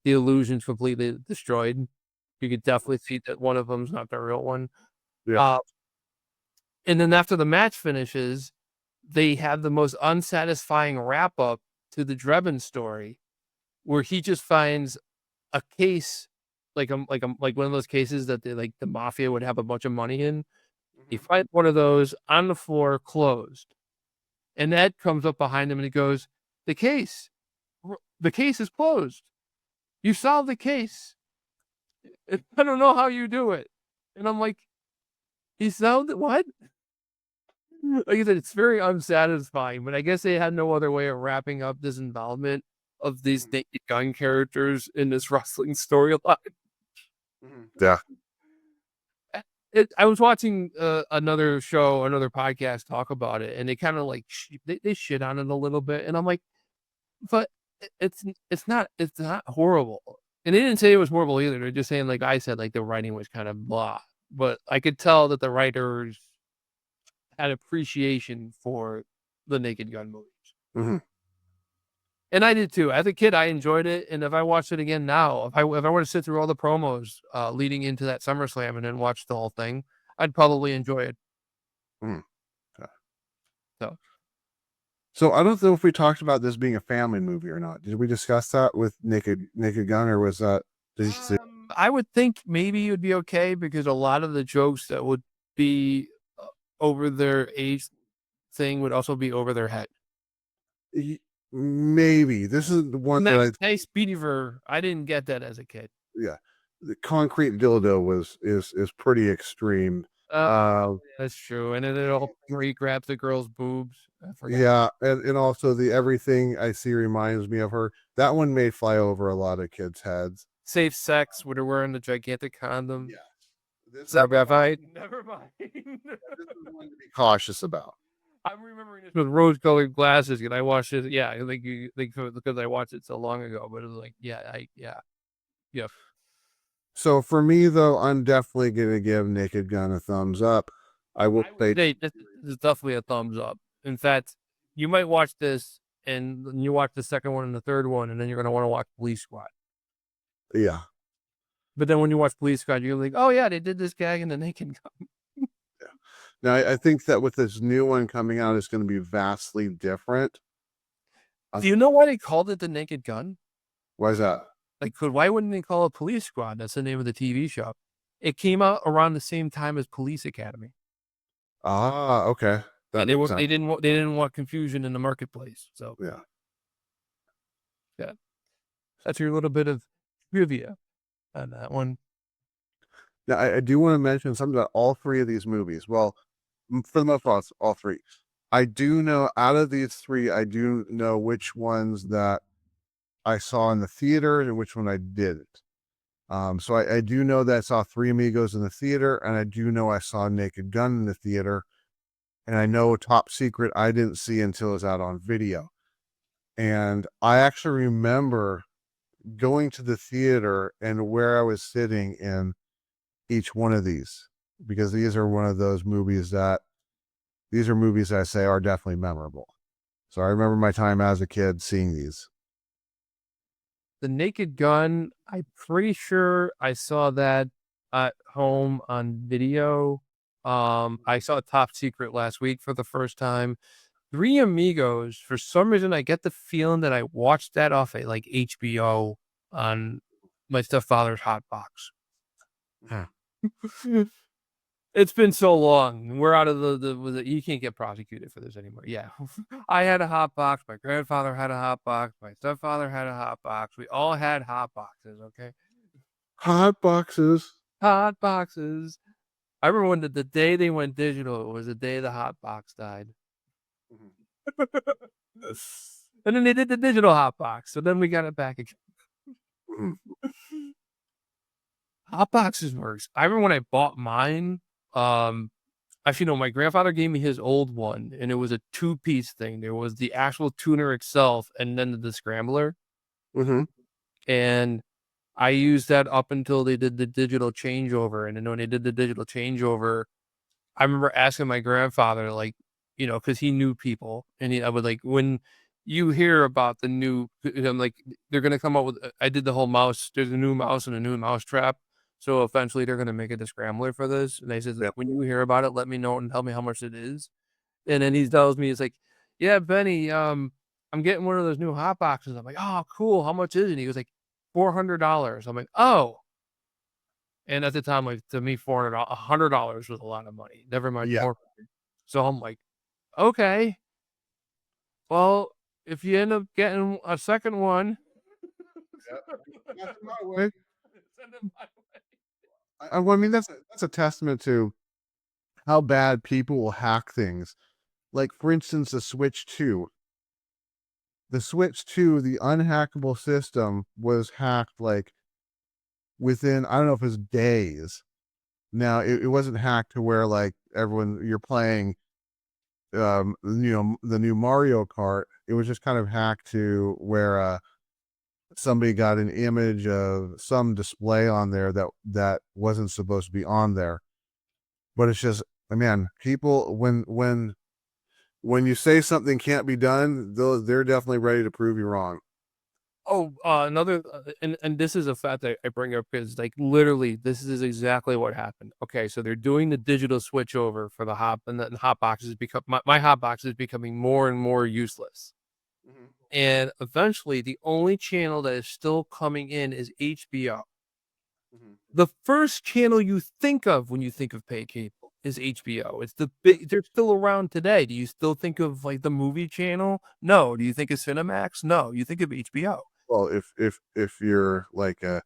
the illusion's completely destroyed. You could definitely see that one of them's not the real one.
Yeah.
And then after the match finishes, they have the most unsatisfying wrap up to the Drebin story, where he just finds a case, like one of those cases that the mafia would have a bunch of money in. He finds one of those on the floor, closed, and Ed comes up behind him and he goes, the case is closed. You solved the case. I don't know how you do it." And I'm like, he solved it? What? Like I said, it's very unsatisfying, but I guess they had no other way of wrapping up this involvement of these Naked Gun characters in this wrestling storyline.
Yeah.
I was watching another podcast talk about it, and they kind of like they shit on it a little bit, and I'm like, but it's not horrible. And they didn't say it was horrible either. They're just saying, like I said, like the writing was kind of blah. But I could tell that the writers had appreciation for the Naked Gun movies.
Mhm.
And I did too. As a kid, I enjoyed it, and if I watched it again now, if I were to sit through all the promos leading into that SummerSlam and then watch the whole thing, I'd probably enjoy it.
Mm. Okay.
So
So I don't know if we talked about this being a family movie or not. Did we discuss that with Naked Gun, or was that? Did you see?
I would think maybe it would be okay because a lot of the jokes that would be over their age thing would also be over their head.
Maybe this is the one that
Nice Speedy Ver. I didn't get that as a kid.
yeah, the concrete dildo is pretty extreme.
That's true. And then where he grabs the girl's boobs. I forgot.
Yeah, and also the everything I see reminds me of her. That one may fly over a lot of kids' heads.
Safe sex where they're wearing the gigantic condom.
Yeah, this
Never mind.
this is one to be cautious about.
I'm remembering this with rose-colored glasses, and I watched it. Yeah, I think because I watched it so long ago. But it was like, yeah.
So for me though, I'm definitely gonna give Naked Gun a thumbs up. I will say
This is definitely a thumbs up. In fact, you might watch this, and then you watch the second one and the third one, and then you're gonna want to watch Police Squad.
yeah.
But then when you watch Police Squad, you're like, oh yeah, they did this gag in the Naked Gun.
Now I think that with this new one coming out, it's going to be vastly different.
Do you know why they called it the Naked Gun?
Why is that?
Like, why wouldn't they call it Police Squad? That's the name of the TV show. It came out around the same time as Police Academy.
Ah, okay.
They didn't want confusion in the marketplace. So
yeah.
That's your little bit of trivia on that one.
Now I do want to mention something about all three of these movies. Well, for the most part, all three. I do know out of these three, I do know which ones that I saw in the theater and which one I didn't. So I do know that I saw Three Amigos in the theater, and I do know I saw Naked Gun in the theater, and I know Top Secret I didn't see until it was out on video. And I actually remember going to the theater and where I was sitting in each one of these, because these are one of those movies that I say are definitely memorable. So I remember my time as a kid seeing these.
The Naked Gun, I'm pretty sure I saw that at home on video. I saw Top Secret last week for the first time. Three Amigos, for some reason, I get the feeling that I watched that off at like HBO on my stepfather's hot box. It's been so long. We're out of the you can't get prosecuted for this anymore. Yeah. I had a hot box. My grandfather had a hot box. My stepfather had a hot box. We all had hot boxes, okay?
Hot boxes.
Hot boxes. I remember when the day they went digital, it was the day the hot box died. And then they did the digital hot box. So then we got it back again. Hot boxes works. I remember when I bought mine. Actually, no, my grandfather gave me his old one, and it was a 2-piece thing. There was the actual tuner itself, and then the scrambler.
Mm-hmm.
And I used that up until they did the digital changeover. And then when they did the digital changeover, I remember asking my grandfather, like, because he knew people, and I would like, when you hear about the new, I'm like, they're gonna come up with. I did the whole mouse. There's a new mouse and a new mouse trap. So eventually they're gonna make a scrambler for this. And they said,
Yep.
when you hear about it, let me know and tell me how much it is. And then he tells me, it's like, yeah, Benny, I'm getting one of those new hot boxes. I'm like, oh, cool. How much is it? And he was like, $400. I'm like, oh. And at the time, like, to me, $100 was a lot of money. Never mind
Yeah.
more. So I'm like, okay. Well, if you end up getting a second one,
Send it my way. I mean, that's a testament to how bad people will hack things. Like, for instance, the Switch 2. The Switch 2, the unhackable system was hacked like within, I don't know if it was days. Now, it wasn't hacked to where like you're playing, the new Mario Kart. It was just kind of hacked to where somebody got an image of some display on there that wasn't supposed to be on there. But it's just Man, people when you say something can't be done, they're definitely ready to prove you wrong.
Oh, another, and this is a fact that I bring up because, like, literally, this is exactly what happened. Okay, so they're doing the digital switch over for the hop, and the hot boxes become my hot box is becoming more and more useless. And eventually, the only channel that is still coming in is HBO. The first channel you think of when you think of paid cable is HBO. It's the big. They're still around today. Do you still think of like the movie channel? No. Do you think of Cinemax? No. You think of HBO.
Well, if you're like a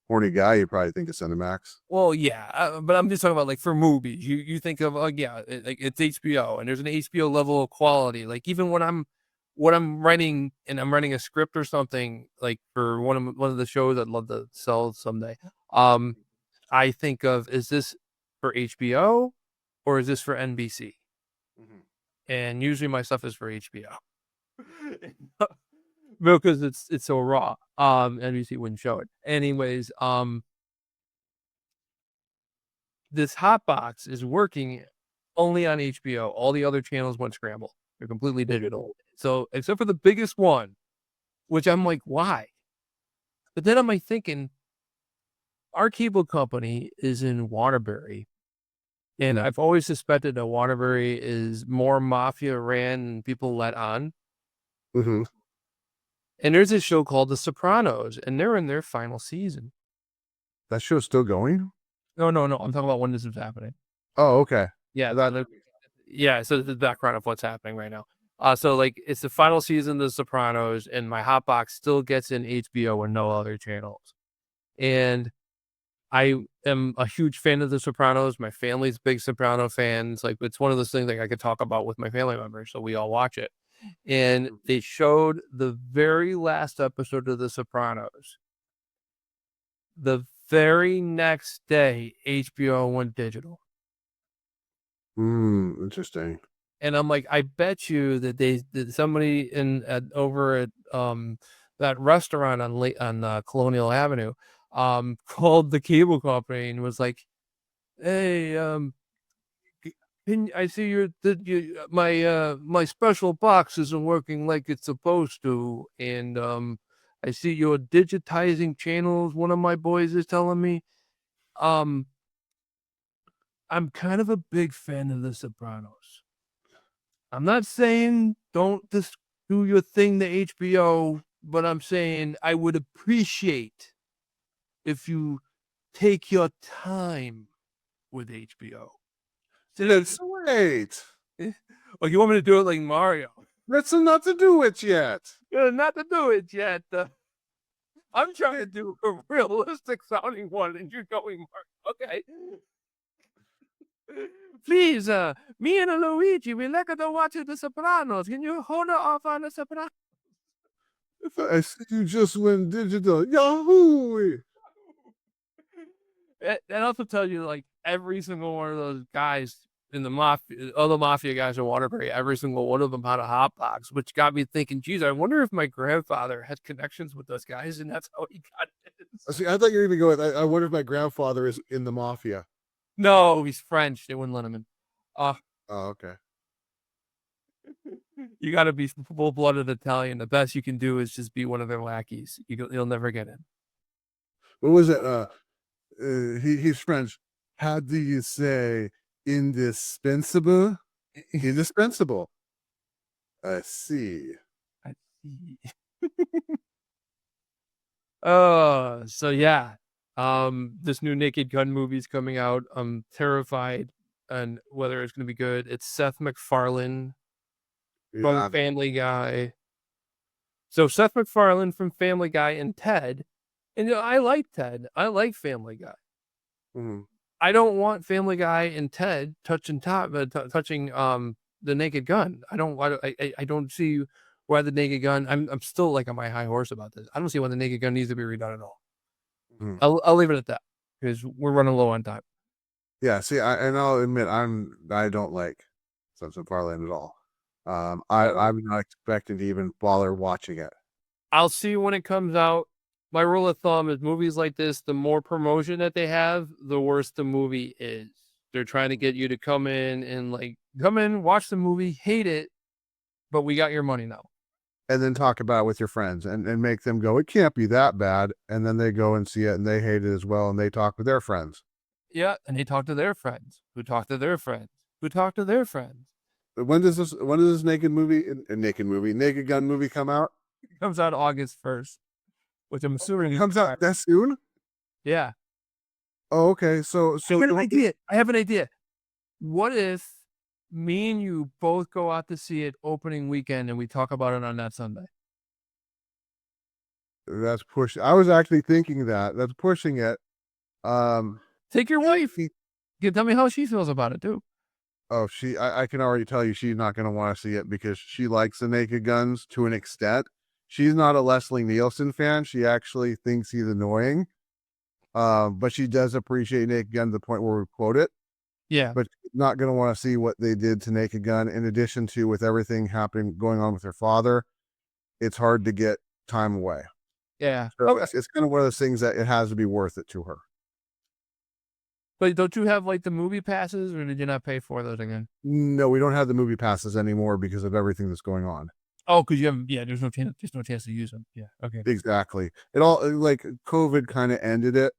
horny guy, you probably think of Cinemax.
Well, yeah, but I'm just talking about like for movies. You think of yeah, like it's HBO, and there's an HBO level of quality. Like even when I'm writing and I'm writing a script or something like for one of the shows I'd love to sell someday. Um, I think of, is this for HBO or is this for NBC? And usually my stuff is for HBO. Because it's so raw. NBC wouldn't show it. Anyways, this hot box is working only on HBO. All the other channels went scrambled. They're completely digital. So except for the biggest one, which I'm like, why? But then I'm like thinking, our cable company is in Waterbury. And I've always suspected that Waterbury is more mafia ran than people let on.
Mm-hmm.
And there's this show called The Sopranos, and they're in their final season.
That show's still going?
No. I'm talking about when this is happening.
Oh, okay.
Yeah, yeah. So the background of what's happening right now. So like it's the final season of The Sopranos, and my hotbox still gets in HBO and no other channels. And I am a huge fan of The Sopranos. My family's big Soprano fans. Like it's one of those things like I could talk about with my family members, so we all watch it. And they showed the very last episode of The Sopranos. The very next day, HBO went digital.
Interesting.
And I'm like, I bet you that somebody over at that restaurant on Colonial Avenue called the cable company and was like, "Hey, I see my special box isn't working like it's supposed to, and I see you're digitizing channels. One of my boys is telling me, um, I'm kind of a big fan of The Sopranos. I'm not saying don't just do your thing to HBO, but I'm saying I would appreciate if you take your time with HBO."
That's wait.
Like you want me to do it like Mario?
That's not to do it yet.
Not to do it yet. I'm trying to do a realistic sounding one, and you're going, Mario. Okay. Please, me and Luigi, we like to watch The Sopranos. Can you hold it off on The Sopranos?
If I see you just went digital, Yahoo!
That also tells you, like, every single one of those guys in the mafia, other mafia guys in Waterbury, every single one of them had a hot box, which got me thinking, geez, I wonder if my grandfather had connections with those guys, and that's how he got it.
See, I thought you were even going. I wonder if my grandfather is in the mafia.
No, he's French. They wouldn't let him in.
Oh, okay.
You got to be full-blooded Italian. The best you can do is just be one of their lackeys. You'll never get in.
What was it? He's French. How do you say indispensable? Indispensable. I see.
I see. So yeah. This new Naked Gun movie's coming out. I'm terrified and whether it's gonna be good. It's Seth MacFarlane from Family Guy. So Seth MacFarlane from Family Guy and Ted. And I like Ted. I like Family Guy.
Mm-hmm.
I don't want Family Guy and Ted touching the Naked Gun. I don't see why the Naked Gun. I'm still like on my high horse about this. I don't see why the Naked Gun needs to be redone at all.
Mm-hmm.
I'll leave it at that because we're running low on time.
Yeah. See, I'll admit I don't like Seth MacFarlane at all. I'm not expecting to even bother watching it.
I'll see when it comes out. My rule of thumb is movies like this, the more promotion that they have, the worse the movie is. they're trying to get you to come in, watch the movie, hate it, but we got your money now.
And then talk about it with your friends and make them go, it can't be that bad. And then they go and see it and they hate it as well. And they talk with their friends.
Yeah, and they talk to their friends, who talk to their friends, who talk to their friends.
When does this Naked Gun movie come out?
It comes out August 1st, which I'm assuming
It comes out that soon?
Yeah.
Oh, okay. So
I have an idea. What if me and you both go out to see it opening weekend and we talk about it on that Sunday?
that's push. I was actually thinking that's pushing it.
Take your wife. You can tell me how she feels about it too.
Oh, I can already tell you she's not going to want to see it because she likes the Naked Guns to an extent. She's not a Leslie Nielsen fan. She actually thinks he's annoying. But she does appreciate Naked Gun to the point where we quote it.
Yeah.
But she's not going to want to see what they did to Naked Gun. In addition to with everything going on with her father, it's hard to get time away.
Yeah.
So it's kind of one of those things that it has to be worth it to her.
But don't you have like the movie passes, or did you not pay for those again?
No, we don't have the movie passes anymore because of everything that's going on.
Oh, because you have there's no chance to use them. Yeah. Okay.
Exactly. It all like COVID kind of ended it.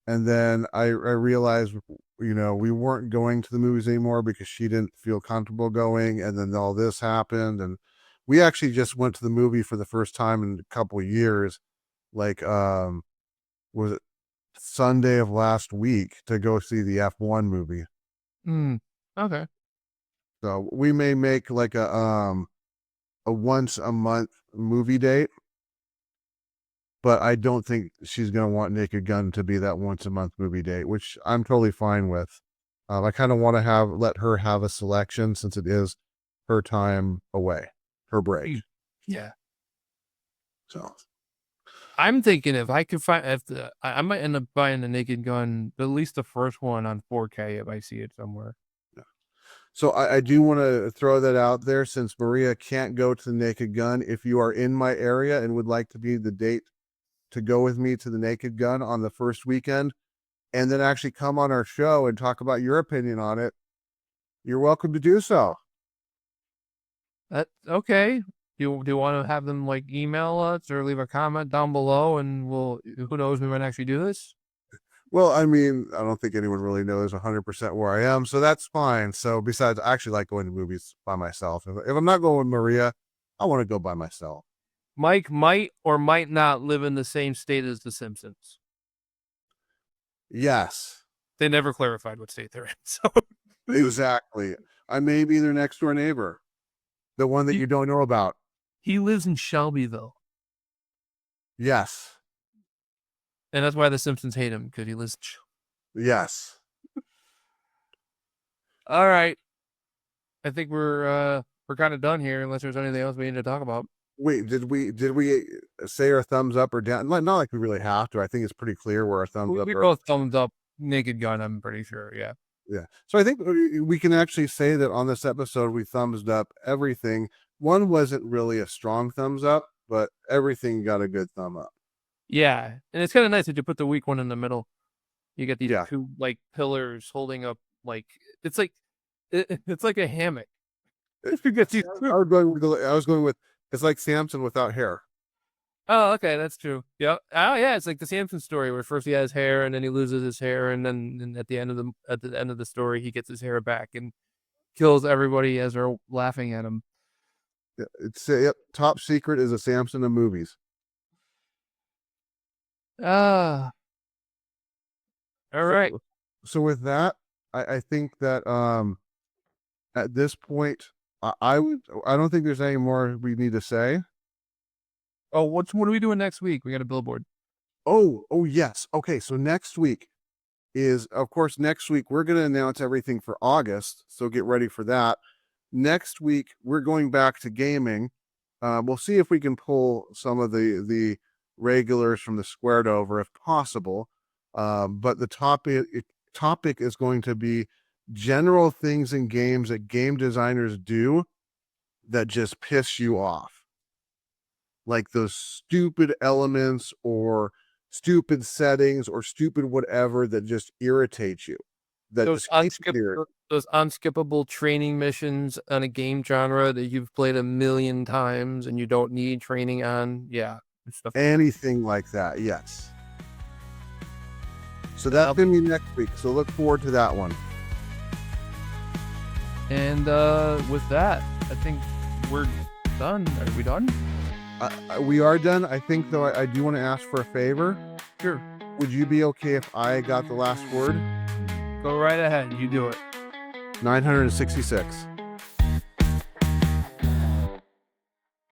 And then I realized, we weren't going to the movies anymore because she didn't feel comfortable going. And then all this happened. And we actually just went to the movie for the first time in a couple of years. Like, was it Sunday of last week to go see the F1 movie.
Okay.
So we may make like a once a month movie date, but I don't think she's going to want Naked Gun to be that once a month movie date, which I'm totally fine with. I kind of want to let her have a selection since it is her time away, her break.
Yeah.
So
I'm thinking if I could find, I might end up buying the Naked Gun, at least the first one on 4K if I see it somewhere.
Yeah. So I do want to throw that out there since Maria can't go to the Naked Gun. If you are in my area and would like to be the date to go with me to the Naked Gun on the first weekend, and then actually come on our show and talk about your opinion on it, you're welcome to do so.
That's okay. Do you want to have them like email us or leave a comment down below, and who knows, we might actually do this?
Well, I mean, I don't think anyone really knows 100% where I am, so that's fine. So besides, I actually like going to movies by myself. If I'm not going with Maria, I want to go by myself.
Mike might or might not live in the same state as The Simpsons.
Yes.
They never clarified what state they're in. So
exactly. I may be their next door neighbor. The one that you don't know about.
He lives in Shelbyville.
Yes.
And that's why The Simpsons hate him, because he lives in
Yes.
All right. I think we're kind of done here, unless there's anything else we need to talk about.
Wait, did we say our thumbs up or down? Not like we really have to. I think it's pretty clear where our thumbs up are.
We both thumbs up Naked Gun, I'm pretty sure. Yeah.
Yeah. So I think we can actually say that on this episode, we thumbs up everything. One wasn't really a strong thumbs up, but everything got a good thumb up.
Yeah. And it's kind of nice that you put the weak one in the middle. You get these two like pillars holding up, like, it's like a hammock.
I was going with, it's like Samson without hair.
Oh, okay, that's true. Yeah. Oh, yeah. It's like the Samson story where first he has hair and then he loses his hair, and then at the end of the story he gets his hair back and kills everybody as they're laughing at him.
Yeah, it's top secret is a Samson of movies.
All right.
So with that, I think that at this point I don't think there's any more we need to say.
Oh, what are we doing next week? We got a billboard.
Oh, yes. Okay, so next week is, of course, we're going to announce everything for August, so get ready for that. Next week, we're going back to gaming. We'll see if we can pull some of the regulars from the Squared over if possible. But the topic is going to be general things in games that game designers do that just piss you off. Like those stupid elements or stupid settings or stupid whatever that just irritates you. that
those
just keeps here.
those unskippable training missions on a game genre that you've played a million times and you don't need training on. Yeah. Stuff.
Anything like that, yes. So that's gonna be next week. So look forward to that one.
And with that, I think we're done. Are we done?
We are done. I think, though, I do want to ask for a favor.
Sure.
Would you be okay if I got the last word?
Go right ahead. You do it.
966.